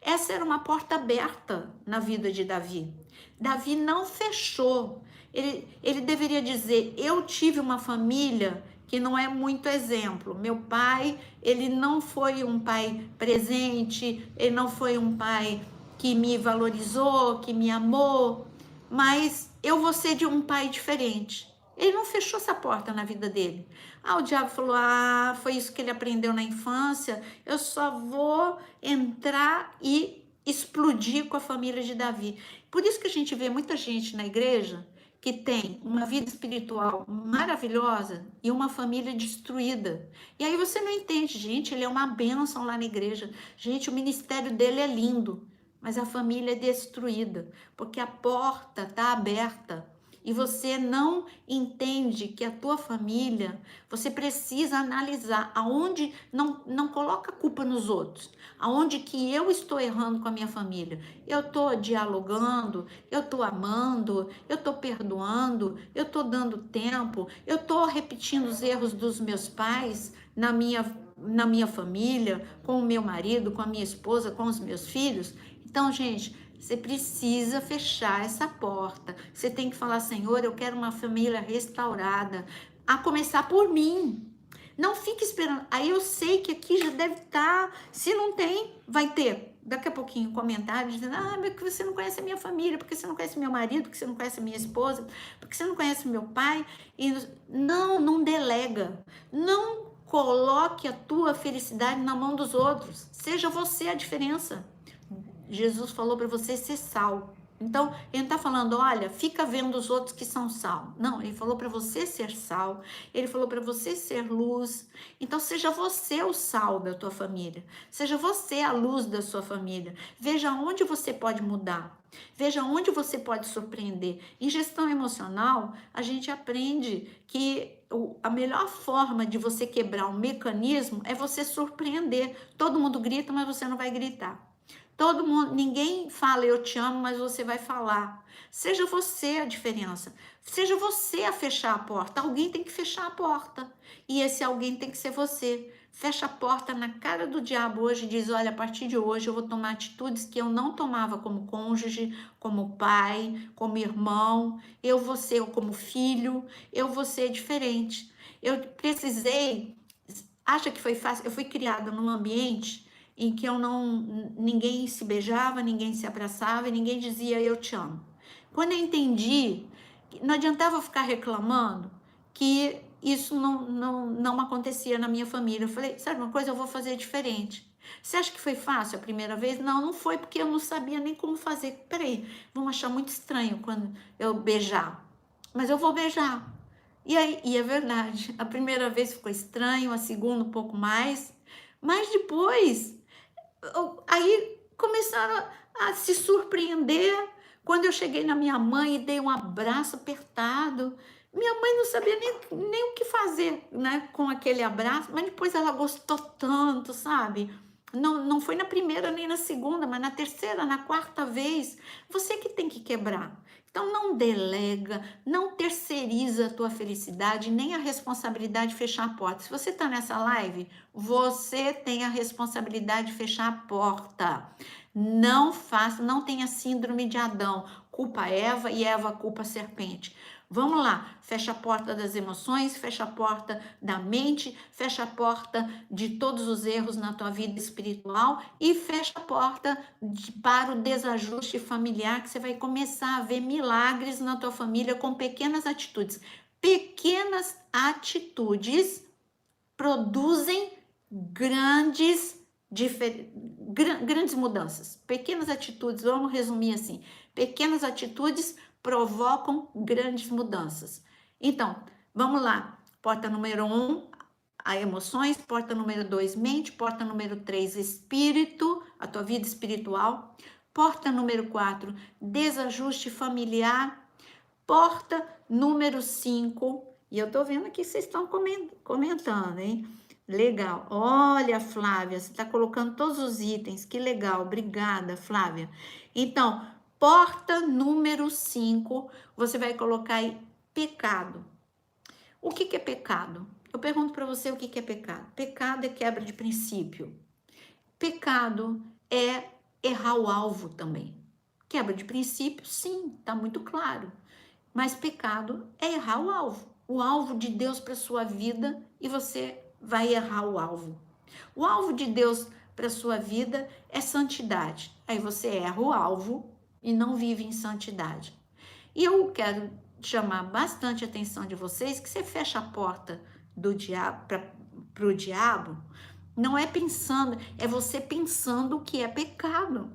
Essa era uma porta aberta na vida de Davi. Davi não fechou. Ele deveria dizer, eu tive uma família que não é muito exemplo. Meu pai, ele não foi um pai presente, ele não foi um pai que me valorizou, que me amou, mas eu vou ser de um pai diferente. Ele não fechou essa porta na vida dele. O diabo falou, foi isso que ele aprendeu na infância, eu só vou entrar e explodir com a família de Davi. Por isso que a gente vê muita gente na igreja que tem uma vida espiritual maravilhosa e uma família destruída. E aí você não entende, gente, ele é uma bênção lá na igreja. Gente, o ministério dele é lindo, mas a família é destruída, porque a porta está aberta. E você não entende que a tua família, você precisa analisar aonde, não coloca a culpa nos outros, aonde que eu estou errando com a minha família. Eu estou dialogando, eu estou amando, eu estou perdoando, eu estou dando tempo, eu estou repetindo os erros dos meus pais na minha família, com o meu marido, com a minha esposa, com os meus filhos. Então, gente, você precisa fechar essa porta. Você tem que falar, Senhor, eu quero uma família restaurada, a começar por mim. Não fique esperando. Aí eu sei que aqui já deve estar. Se não tem, vai ter. Daqui a pouquinho comentários dizendo, mas porque você não conhece a minha família, porque você não conhece meu marido, porque você não conhece a minha esposa, porque você não conhece meu pai. E não delega. Não coloque a tua felicidade na mão dos outros. Seja você a diferença. Jesus falou para você ser sal. Então, ele não está falando, olha, fica vendo os outros que são sal. Não, ele falou para você ser sal. Ele falou para você ser luz. Então, seja você o sal da tua família. Seja você a luz da sua família. Veja onde você pode mudar. Veja onde você pode surpreender. Em gestão emocional, a gente aprende que a melhor forma de você quebrar um mecanismo é você surpreender. Todo mundo grita, mas você não vai gritar. Todo mundo, ninguém fala eu te amo, mas você vai falar. Seja você a diferença. Seja você a fechar a porta. Alguém tem que fechar a porta. E esse alguém tem que ser você. Fecha a porta na cara do diabo hoje e diz, olha, a partir de hoje eu vou tomar atitudes que eu não tomava como cônjuge, como pai, como irmão. Eu vou ser como filho, eu vou ser diferente. Eu precisei, acha que foi fácil? Eu fui criada num ambiente em que ninguém se beijava, ninguém se abraçava e ninguém dizia eu te amo. Quando eu entendi, não adiantava ficar reclamando que isso não acontecia na minha família. Eu falei, sabe uma coisa, eu vou fazer diferente. Você acha que foi fácil a primeira vez? Não foi porque eu não sabia nem como fazer. Peraí, vão achar muito estranho quando eu beijar. Mas eu vou beijar. E é verdade, a primeira vez ficou estranho, a segunda um pouco mais, mas depois aí começaram a se surpreender quando eu cheguei na minha mãe e dei um abraço apertado. Minha mãe não sabia nem o que fazer, né, com aquele abraço, mas depois ela gostou tanto, sabe? Não foi na primeira nem na segunda, mas na terceira, na quarta vez. Você que tem que quebrar. Então não delega, não terceiriza a tua felicidade, nem a responsabilidade de fechar a porta. Se você está nessa live, você tem a responsabilidade de fechar a porta. Não faça, não tenha síndrome de Adão. Culpa Eva e Eva culpa a serpente. Vamos lá, fecha a porta das emoções, fecha a porta da mente, fecha a porta de todos os erros na tua vida espiritual e fecha a porta para o desajuste familiar, que você vai começar a ver milagres na tua família com pequenas atitudes. Pequenas atitudes produzem grandes mudanças. Pequenas atitudes, vamos resumir assim, pequenas atitudes provocam grandes mudanças. Então, vamos lá. Porta número 1, a emoções. Porta número 2, mente. Porta número 3, espírito, a tua vida espiritual. Porta número 4, desajuste familiar. Porta número 5, e eu tô vendo que vocês estão comentando, hein? Legal. Olha, Flávia, você está colocando todos os itens. Que legal. Obrigada, Flávia. Então, porta número 5, você vai colocar aí pecado. O que é pecado? Eu pergunto para você o que é pecado. Pecado é quebra de princípio. Pecado é errar o alvo também. Quebra de princípio, sim, tá muito claro. Mas pecado é errar o alvo de Deus para sua vida, e você vai errar o alvo. O alvo de Deus para sua vida é santidade. Aí você erra o alvo e não vive em santidade. E eu quero chamar bastante a atenção de vocês que você fecha a porta do diabo para o diabo, não é pensando, é você pensando o que é pecado.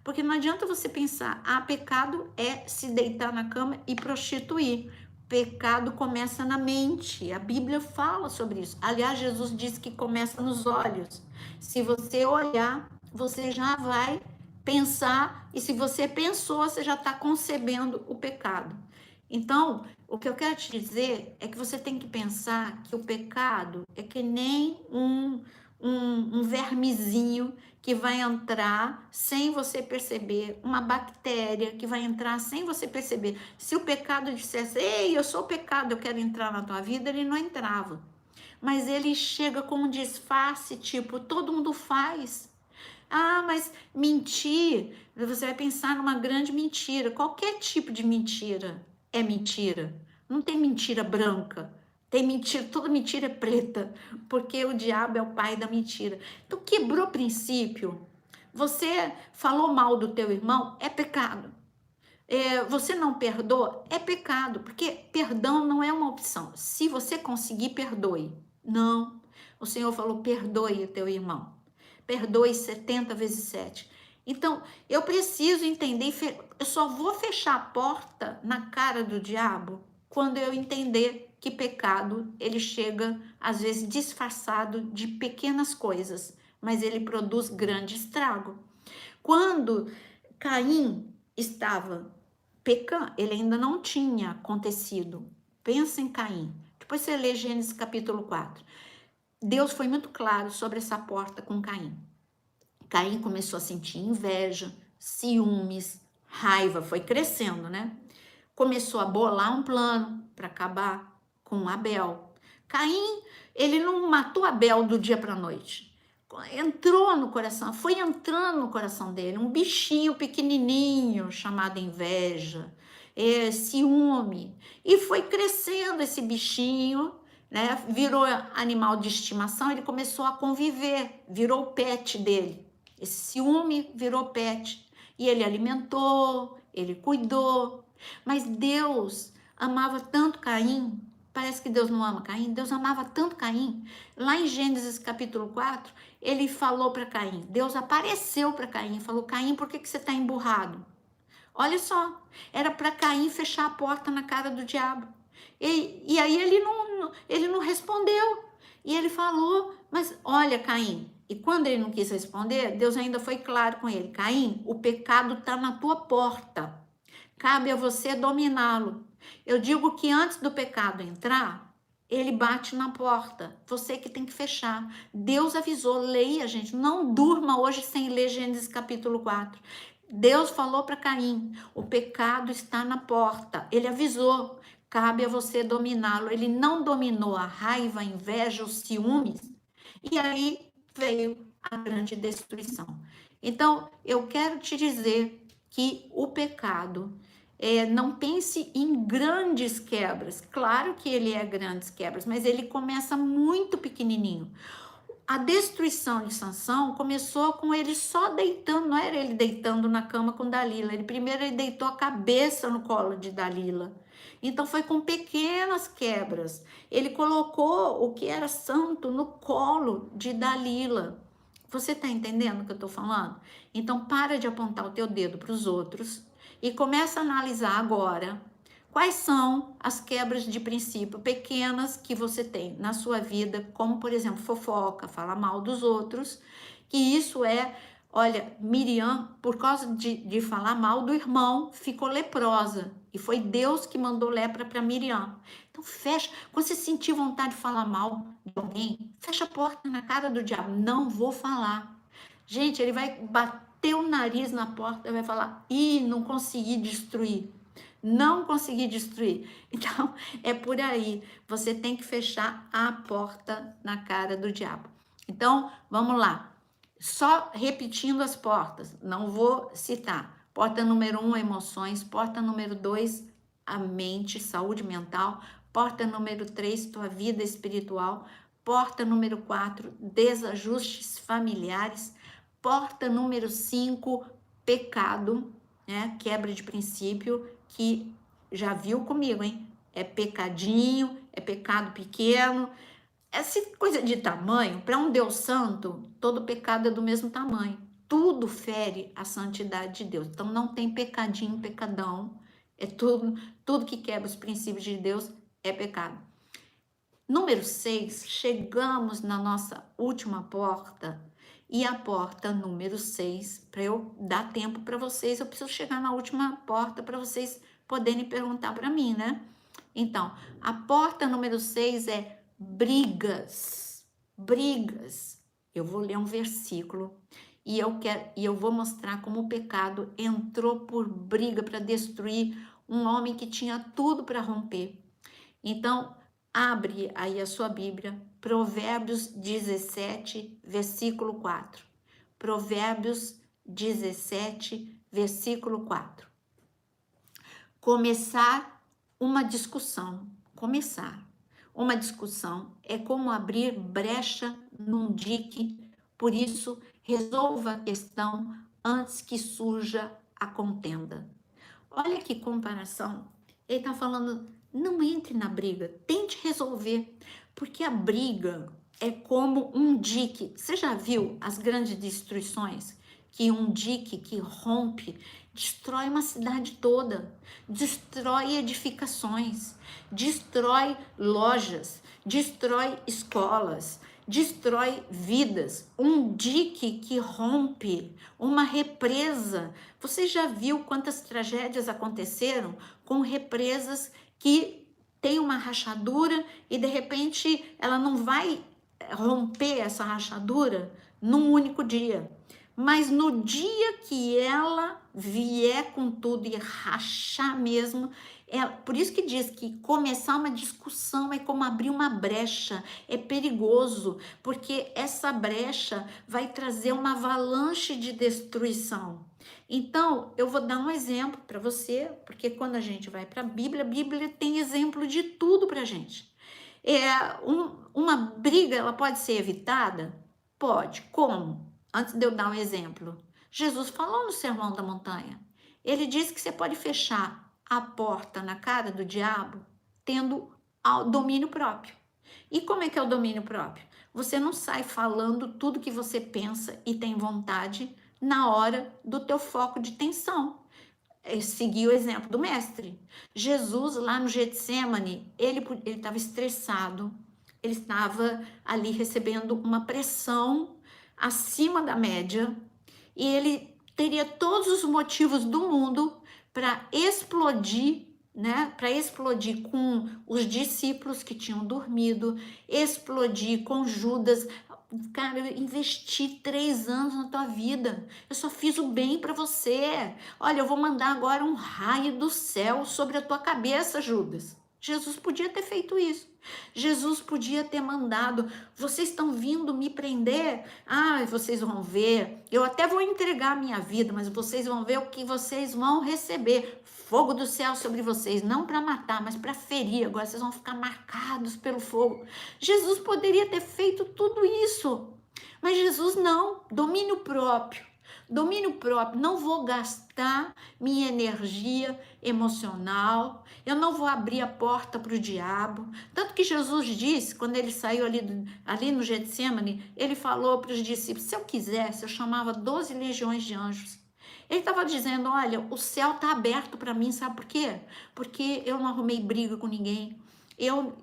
Porque não adianta você pensar, pecado é se deitar na cama e prostituir. Pecado começa na mente. A Bíblia fala sobre isso. Aliás, Jesus disse que começa nos olhos. Se você olhar, você já vai pensar, e se você pensou, você já está concebendo o pecado. Então, o que eu quero te dizer é que você tem que pensar que o pecado é que nem um vermezinho que vai entrar sem você perceber, uma bactéria que vai entrar sem você perceber. Se o pecado dissesse, ei, eu sou o pecado, eu quero entrar na tua vida, ele não entrava. Mas ele chega com um disfarce, tipo, todo mundo faz. Mas mentir, você vai pensar numa grande mentira. Qualquer tipo de mentira é mentira. Não tem mentira branca. Tem mentira, toda mentira é preta, porque o diabo é o pai da mentira. Então, quebrou princípio. Você falou mal do teu irmão, é pecado. Você não perdoa, é pecado, porque perdão não é uma opção. Se você conseguir, perdoe. Não. O Senhor falou, perdoe o teu irmão. Perdoe 70 vezes 7. Então, eu preciso entender, eu só vou fechar a porta na cara do diabo quando eu entender que pecado, ele chega, às vezes, disfarçado de pequenas coisas, mas ele produz grande estrago. Quando Caim estava pecando, ele ainda não tinha acontecido. Pensa em Caim. Depois você lê Gênesis capítulo 4. Deus foi muito claro sobre essa porta com Caim. Caim começou a sentir inveja, ciúmes, raiva, foi crescendo, né? Começou a bolar um plano para acabar com Abel. Caim, ele não matou Abel do dia para a noite. Entrou no coração, foi entrando no coração dele, um bichinho pequenininho chamado inveja, ciúme. E foi crescendo esse bichinho, né? Virou animal de estimação, ele começou a conviver, virou o pet dele. Esse ciúme virou pet. E ele alimentou, ele cuidou. Mas Deus amava tanto Caim. Parece que Deus não ama Caim. Deus amava tanto Caim. Lá em Gênesis capítulo 4, ele falou para Caim. Deus apareceu para Caim e falou, Caim, por que você está emburrado? Olha só, era para Caim fechar a porta na cara do diabo. E aí ele não respondeu. E ele falou, mas olha, Caim. E quando ele não quis responder, Deus ainda foi claro com ele. Caim, o pecado está na tua porta. Cabe a você dominá-lo. Eu digo que antes do pecado entrar, ele bate na porta. Você que tem que fechar. Deus avisou, leia, gente. Não durma hoje sem ler Gênesis capítulo 4. Deus falou para Caim, o pecado está na porta. Ele avisou, cabe a você dominá-lo. Ele não dominou a raiva, a inveja, os ciúmes. E aí veio a grande destruição. Então, eu quero te dizer que o pecado, não pense em grandes quebras. Claro que ele é grandes quebras, mas ele começa muito pequenininho. A destruição de Sansão começou com ele só deitando, não era ele deitando na cama com Dalila. Primeiro ele deitou a cabeça no colo de Dalila. Então foi com pequenas quebras. Ele colocou o que era santo no colo de Dalila. Você está entendendo o que eu estou falando? Então para de apontar o teu dedo para os outros e começa a analisar agora quais são as quebras de princípio pequenas que você tem na sua vida, como por exemplo fofoca, falar mal dos outros, que isso olha, Miriam, por causa de falar mal do irmão, ficou leprosa. E foi Deus que mandou lepra para Miriam. Então fecha, quando você sentir vontade de falar mal de alguém, fecha a porta na cara do diabo. Não vou falar. Gente, ele vai bater o nariz na porta e vai falar, ih, não consegui destruir. Não consegui destruir. Então, é por aí. Você tem que fechar a porta na cara do diabo. Então, vamos lá. Só repetindo as portas, não vou citar. Porta número 1, emoções. Porta número 2, a mente, saúde mental. Porta número 3, tua vida espiritual. Porta número 4, desajustes familiares. Porta número 5, pecado, né? Quebra de princípio, que já viu comigo, hein? É pecadinho, é pecado pequeno. Essa coisa de tamanho, para um Deus santo, todo pecado é do mesmo tamanho. Tudo fere a santidade de Deus. Então não tem pecadinho, pecadão. É tudo que quebra os princípios de Deus é pecado. Número 6, chegamos na nossa última porta. E a porta número 6, para eu dar tempo para vocês, eu preciso chegar na última porta para vocês poderem perguntar para mim, né? Então, a porta número 6 é brigas. Brigas. Eu vou ler um versículo e eu vou mostrar como o pecado entrou por briga para destruir um homem que tinha tudo para romper. Então, abre aí a sua Bíblia, Provérbios 17, versículo 4. Provérbios 17, versículo 4. Começar uma discussão. Começar uma discussão é como abrir brecha num dique, por isso, resolva a questão antes que surja a contenda. Olha que comparação. Ele está falando, não entre na briga, tente resolver, porque a briga é como um dique. Você já viu as grandes destruições? Que um dique que rompe destrói uma cidade toda, destrói edificações, destrói lojas, destrói escolas, destrói vidas. Um dique que rompe, uma represa. Você já viu quantas tragédias aconteceram com represas que tem uma rachadura e de repente ela não vai romper essa rachadura num único dia. Mas no dia que ela vier com tudo e rachar mesmo, por isso que diz que começar uma discussão é como abrir uma brecha, é perigoso, porque essa brecha vai trazer uma avalanche de destruição. Então, eu vou dar um exemplo para você, porque quando a gente vai para a Bíblia tem exemplo de tudo para a gente. Uma briga, ela pode ser evitada? Pode. Como? Antes de eu dar um exemplo, Jesus falou no Sermão da Montanha. Ele disse que você pode fechar a porta na cara do diabo tendo domínio próprio. E como é que é o domínio próprio? Você não sai falando tudo que você pensa e tem vontade na hora do teu foco de tensão. Seguir o exemplo do mestre. Jesus, lá no Getsemane, ele estava estressado, ele estava ali recebendo uma pressão acima da média e ele teria todos os motivos do mundo para explodir, né? Para explodir com os discípulos que tinham dormido, explodir com Judas. cara, eu investi 3 anos na tua vida. Eu só fiz o bem para você. Olha, eu vou mandar agora um raio do céu sobre a tua cabeça, Judas. Jesus podia ter feito isso. Jesus podia ter mandado, vocês estão vindo me prender? Ah, vocês vão ver, eu até vou entregar a minha vida, mas vocês vão ver o que vocês vão receber. Fogo do céu sobre vocês, não para matar, mas para ferir. Agora vocês vão ficar marcados pelo fogo. Jesus poderia ter feito tudo isso, mas Jesus não, domínio próprio. Domínio próprio, não vou gastar minha energia emocional, eu não vou abrir a porta para o diabo. Tanto que Jesus disse, quando ele saiu ali no Getsemane, ele falou para os discípulos, se eu quisesse, eu chamava 12 legiões de anjos. Ele estava dizendo, olha, o céu está aberto para mim, sabe por quê? Porque eu não arrumei briga com ninguém. Eu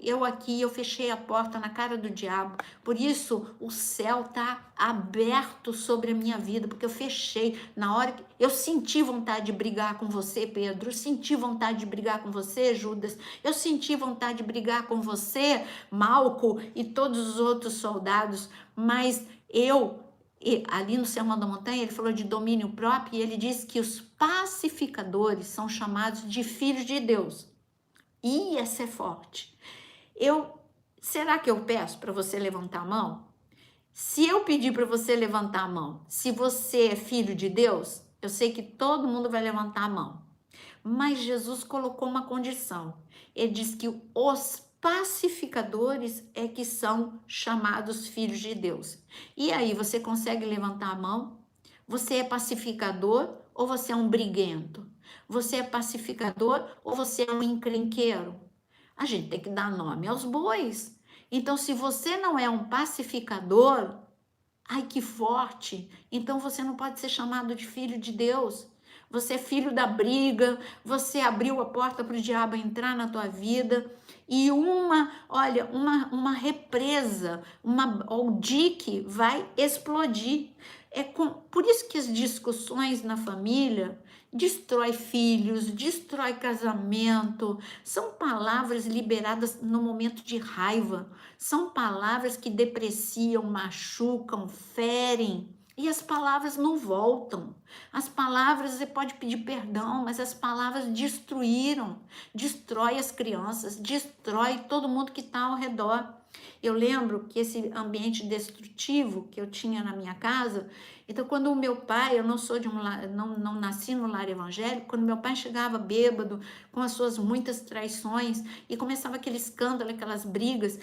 fechei a porta na cara do diabo, por isso o céu está aberto sobre a minha vida, porque eu fechei. Na hora que eu senti vontade de brigar com você, Pedro, eu senti vontade de brigar com você, Judas, eu senti vontade de brigar com você, Malco e todos os outros soldados, mas ali no Sermão da Montanha, ele falou de domínio próprio e ele disse que os pacificadores são chamados de filhos de Deus. Ia ser forte. Será que eu peço para você levantar a mão? Se eu pedir para você levantar a mão, se você é filho de Deus, eu sei que todo mundo vai levantar a mão. Mas Jesus colocou uma condição. Ele diz que os pacificadores é que são chamados filhos de Deus. E aí, você consegue levantar a mão? Você é pacificador ou você é um briguento? Você é pacificador ou você é um encrenqueiro? A gente tem que dar nome aos bois. Então, se você não é um pacificador, ai que forte, então você não pode ser chamado de filho de Deus. Você é filho da briga, você abriu a porta para o diabo entrar na tua vida e uma represa, o dique vai explodir. Por isso que as discussões na família destrói filhos, destrói casamento, são palavras liberadas no momento de raiva, são palavras que depreciam, machucam, ferem, e as palavras não voltam. As palavras, você pode pedir perdão, mas as palavras destrói as crianças, destrói todo mundo que está ao redor. Eu lembro que esse ambiente destrutivo que eu tinha na minha casa, então quando o meu pai, eu não sou de não nasci no lar evangélico, quando meu pai chegava bêbado, com as suas muitas traições, e começava aquele escândalo, aquelas brigas,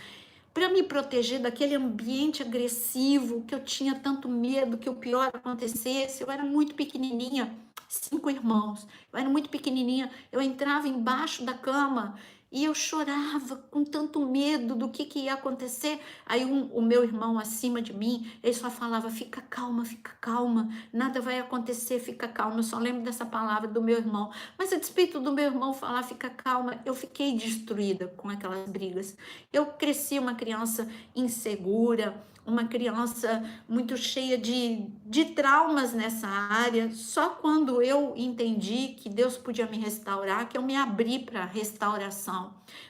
para me proteger daquele ambiente agressivo, que eu tinha tanto medo que o pior acontecesse, eu era muito pequenininha, 5 irmãos, eu era muito pequenininha, eu entrava embaixo da cama e eu chorava com tanto medo do que ia acontecer. Aí o meu irmão acima de mim, ele só falava, fica calma, nada vai acontecer, fica calma. Eu só lembro dessa palavra do meu irmão. Mas a despeito do meu irmão falar, fica calma, eu fiquei destruída com aquelas brigas. Eu cresci uma criança insegura, uma criança muito cheia de traumas nessa área. Só quando eu entendi que Deus podia me restaurar, que eu me abri para restauração.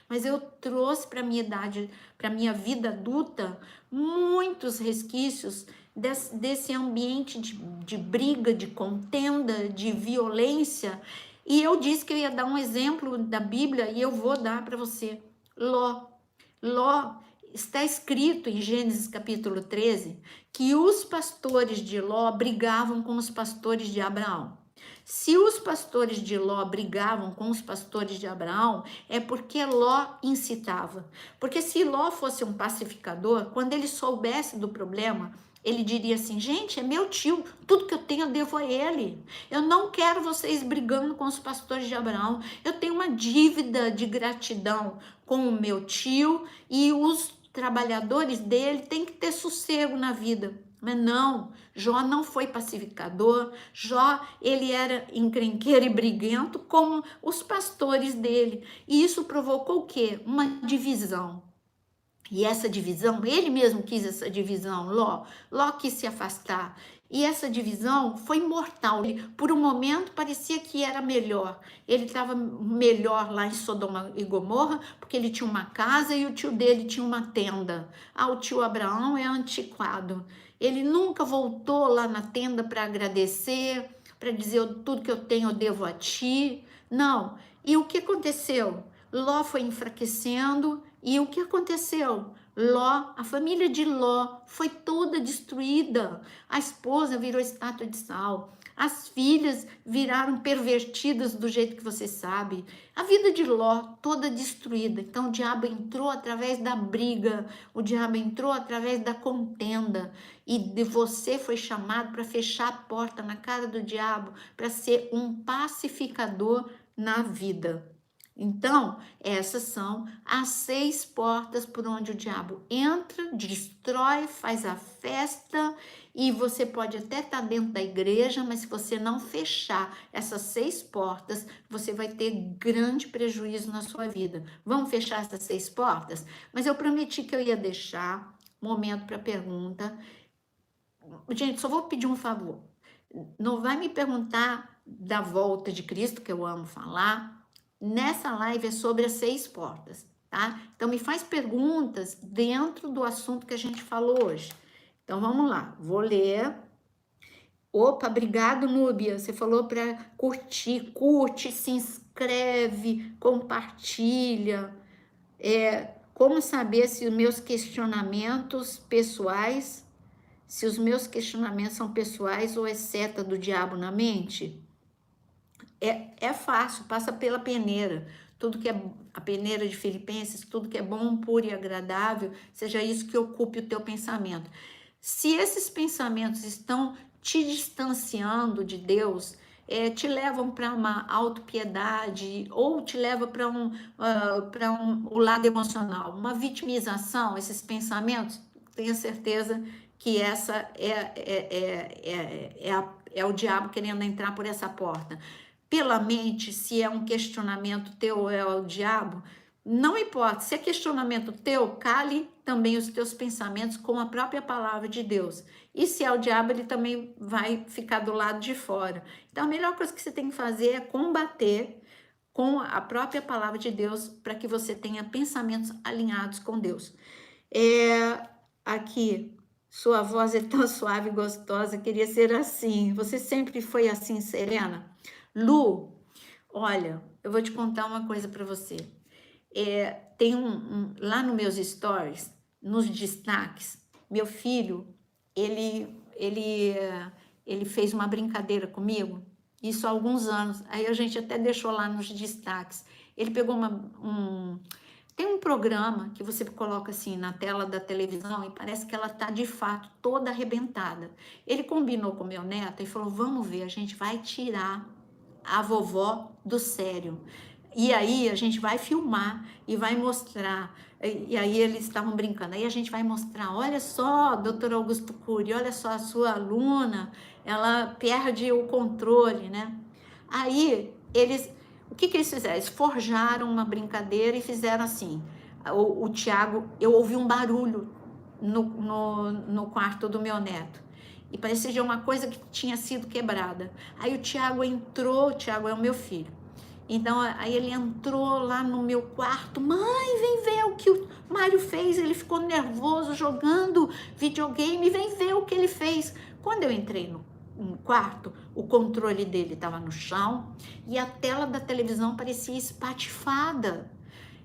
Mas eu trouxe para minha idade, para minha vida adulta, muitos resquícios desse ambiente de briga, de contenda, de violência. E eu disse que eu ia dar um exemplo da Bíblia e eu vou dar para você. Ló, está escrito em Gênesis capítulo 13 que os pastores de Ló brigavam com os pastores de Abraão. Se os pastores de Ló brigavam com os pastores de Abraão, é porque Ló incitava. Porque se Ló fosse um pacificador, quando ele soubesse do problema, ele diria assim, gente, é meu tio, tudo que eu tenho eu devo a ele. Eu não quero vocês brigando com os pastores de Abraão. Eu tenho uma dívida de gratidão com o meu tio e os trabalhadores dele têm que ter sossego na vida. Mas não, Jó não foi pacificador, Jó, ele era encrenqueiro e briguento como os pastores dele. E isso provocou o quê? Uma divisão. E essa divisão, ele mesmo quis essa divisão, Ló quis se afastar. E essa divisão foi mortal. Por um momento parecia que era melhor. Ele estava melhor lá em Sodoma e Gomorra, porque ele tinha uma casa e o tio dele tinha uma tenda. Ah, o tio Abraão é antiquado. Ele nunca voltou lá na tenda para agradecer, para dizer tudo que eu tenho eu devo a ti. Não. E o que aconteceu? Ló foi enfraquecendo e o que aconteceu? Ló, a família de Ló foi toda destruída. A esposa virou estátua de sal. As filhas viraram pervertidas do jeito que você sabe. A vida de Ló toda destruída. Então o diabo entrou através da briga, o diabo entrou através da contenda. E de você foi chamado para fechar a porta na cara do diabo, para ser um pacificador na vida. Então, essas são as 6 portas por onde o diabo entra, destrói, faz a festa, e você pode até estar dentro da igreja, mas se você não fechar essas 6 portas, você vai ter grande prejuízo na sua vida. Vamos fechar essas 6 portas? Mas eu prometi que eu ia deixar momento para pergunta. Gente, só vou pedir um favor. Não vai me perguntar da volta de Cristo, que eu amo falar. Nessa live é sobre as 6 portas, tá? Então me faz perguntas dentro do assunto que a gente falou hoje. Então vamos lá, vou ler. Opa, obrigado, Núbia. Você falou para curtir, curte, se inscreve, compartilha. Como saber se os meus questionamentos pessoais, se os meus questionamentos são pessoais ou é seta do diabo na mente? É fácil, passa pela peneira. Tudo que é a peneira de Filipenses, tudo que é bom, puro e agradável, seja isso que ocupe o teu pensamento. Se esses pensamentos estão te distanciando de Deus, te levam para uma autopiedade ou te leva para o lado emocional, uma vitimização, esses pensamentos, tenha certeza que essa é o diabo querendo entrar por essa porta. Pela mente, se é um questionamento teu ou é o diabo, não importa, se é questionamento teu, cale também os teus pensamentos com a própria palavra de Deus. E se é o diabo, ele também vai ficar do lado de fora. Então, a melhor coisa que você tem que fazer é combater com a própria palavra de Deus para que você tenha pensamentos alinhados com Deus. Aqui, sua voz é tão suave e gostosa, queria ser assim. Você sempre foi assim, Serena? Lu, olha, eu vou te contar uma coisa para você. Tem lá nos meus stories, nos destaques, meu filho, ele fez uma brincadeira comigo, isso há alguns anos, aí a gente até deixou lá nos destaques. Ele pegou tem um programa que você coloca assim na tela da televisão e parece que ela tá de fato toda arrebentada. Ele combinou com meu neto e falou, vamos ver, a gente vai tirar a vovó do sério. E aí a gente vai filmar e vai mostrar. E aí eles estavam brincando. Aí a gente vai mostrar, olha só, doutor Augusto Cury, olha só a sua aluna, ela perde o controle, né? Aí o que eles fizeram? Eles forjaram uma brincadeira e fizeram assim. O Tiago, eu ouvi um barulho no quarto do meu neto. E parecia de uma coisa que tinha sido quebrada. Aí o Tiago entrou, o Tiago é o meu filho. Então, aí ele entrou lá no meu quarto. Mãe, vem ver o que o Mário fez. Ele ficou nervoso jogando videogame. Vem ver o que ele fez. Quando eu entrei no quarto, o controle dele estava no chão e a tela da televisão parecia espatifada.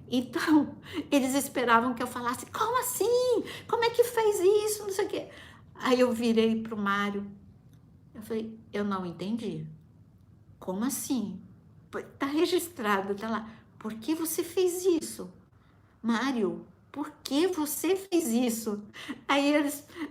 Então, eles esperavam que eu falasse, como assim? Como é que fez isso? Não sei o quê. Aí eu virei pro Mário, eu falei, eu não entendi. Como assim? Tá registrado, tá lá. Por que você fez isso? Mário, por que você fez isso? Aí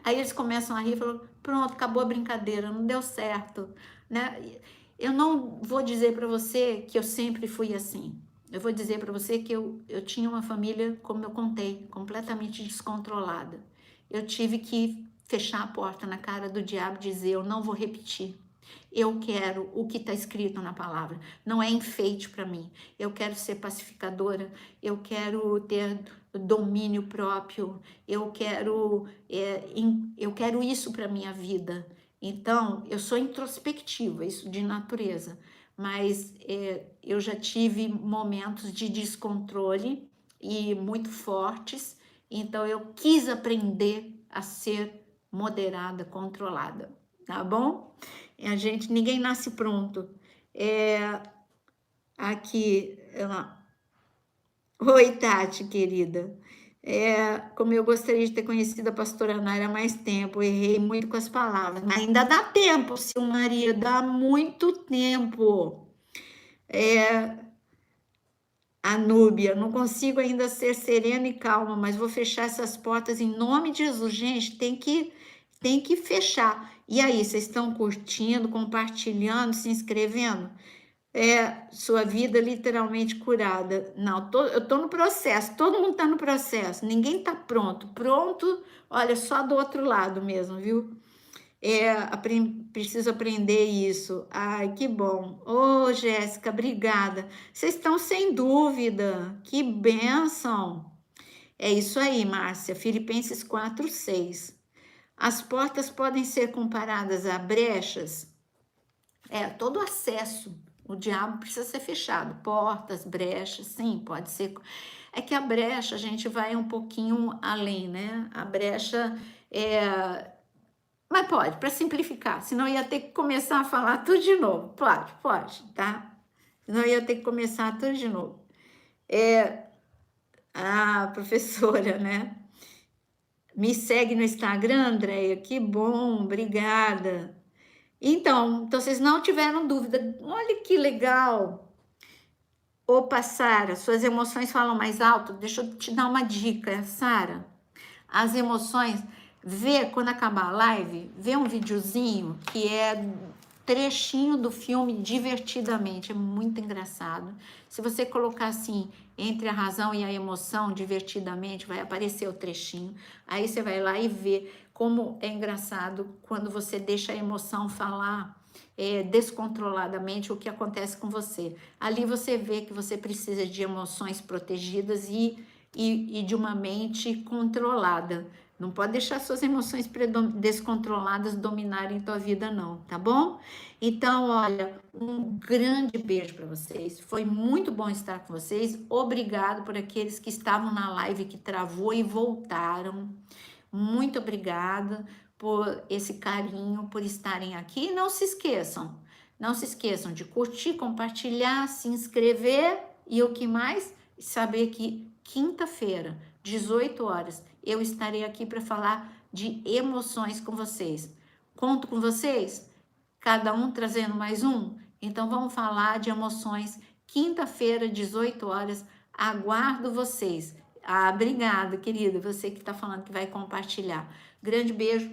eles começam a rir e falam, pronto, acabou a brincadeira, não deu certo, né? Eu não vou dizer para você que eu sempre fui assim. Eu vou dizer para você que eu tinha uma família, como eu contei, completamente descontrolada. Eu tive que fechar a porta na cara do diabo e dizer, eu não vou repetir. Eu quero o que está escrito na palavra. Não é enfeite para mim. Eu quero ser pacificadora. Eu quero ter domínio próprio. Eu quero isso para minha vida. Então, eu sou introspectiva, isso de natureza, mas eu já tive momentos de descontrole e muito fortes, então eu quis aprender a ser moderada, controlada, tá bom? Ninguém nasce pronto. Aqui, oi, Tati, querida. Como eu gostaria de ter conhecido a pastora Naira há mais tempo, errei muito com as palavras, mas ainda dá tempo, Maria, dá muito tempo. A Núbia, não consigo ainda ser serena e calma, mas vou fechar essas portas em nome de Jesus. Gente, tem que fechar. E aí, vocês estão curtindo, compartilhando, se inscrevendo? Sua vida literalmente curada. Não, eu tô no processo, todo mundo tá no processo, ninguém tá pronto. Pronto, olha, só do outro lado mesmo, viu? Preciso aprender isso. Ai, que bom. Ô, Jéssica, obrigada. Vocês estão sem dúvida. Que bênção. É isso aí, Márcia. Filipenses 4:6. As portas podem ser comparadas a brechas. Todo acesso. O diabo precisa ser fechado. Portas, brechas, sim, pode ser. É que a brecha, a gente vai um pouquinho além, né? A brecha Mas pode, para simplificar, senão ia ter que começar a falar tudo de novo. Pode, tá? Senão ia ter que começar tudo de novo. A professora, né? Me segue no Instagram, Andréia? Que bom, obrigada. Então, vocês não tiveram dúvida. Olha que legal. Opa, Sara, suas emoções falam mais alto? Deixa eu te dar uma dica, Sara. As emoções, quando acabar a live, vê um videozinho que é trechinho do filme Divertidamente, é muito engraçado. Se você colocar assim, entre a razão e a emoção, divertidamente, vai aparecer o trechinho. Aí você vai lá e vê como é engraçado quando você deixa a emoção falar descontroladamente o que acontece com você. Ali você vê que você precisa de emoções protegidas e de uma mente controlada. Não pode deixar suas emoções descontroladas dominarem tua vida, não, tá bom? Então, olha, um grande beijo para vocês. Foi muito bom estar com vocês. Obrigado por aqueles que estavam na live que travou e voltaram. Muito obrigada por esse carinho, por estarem aqui. Não se esqueçam de curtir, compartilhar, se inscrever e o que mais? Saber que quinta-feira, 18 horas, eu estarei aqui para falar de emoções com vocês. Conto com vocês? Cada um trazendo mais um? Então vamos falar de emoções. Quinta-feira, 18 horas, aguardo vocês. Obrigada, querida, você que está falando que vai compartilhar. Grande beijo,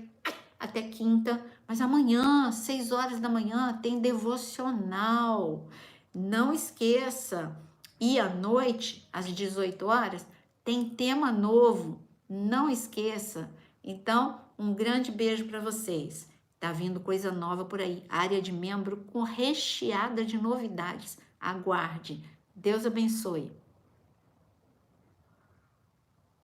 até quinta. Mas amanhã, 6 horas da manhã, tem devocional. Não esqueça. E à noite, às 18 horas, tem tema novo. Não esqueça. Então, um grande beijo para vocês. Tá vindo coisa nova por aí. Área de membro recheada de novidades. Aguarde. Deus abençoe.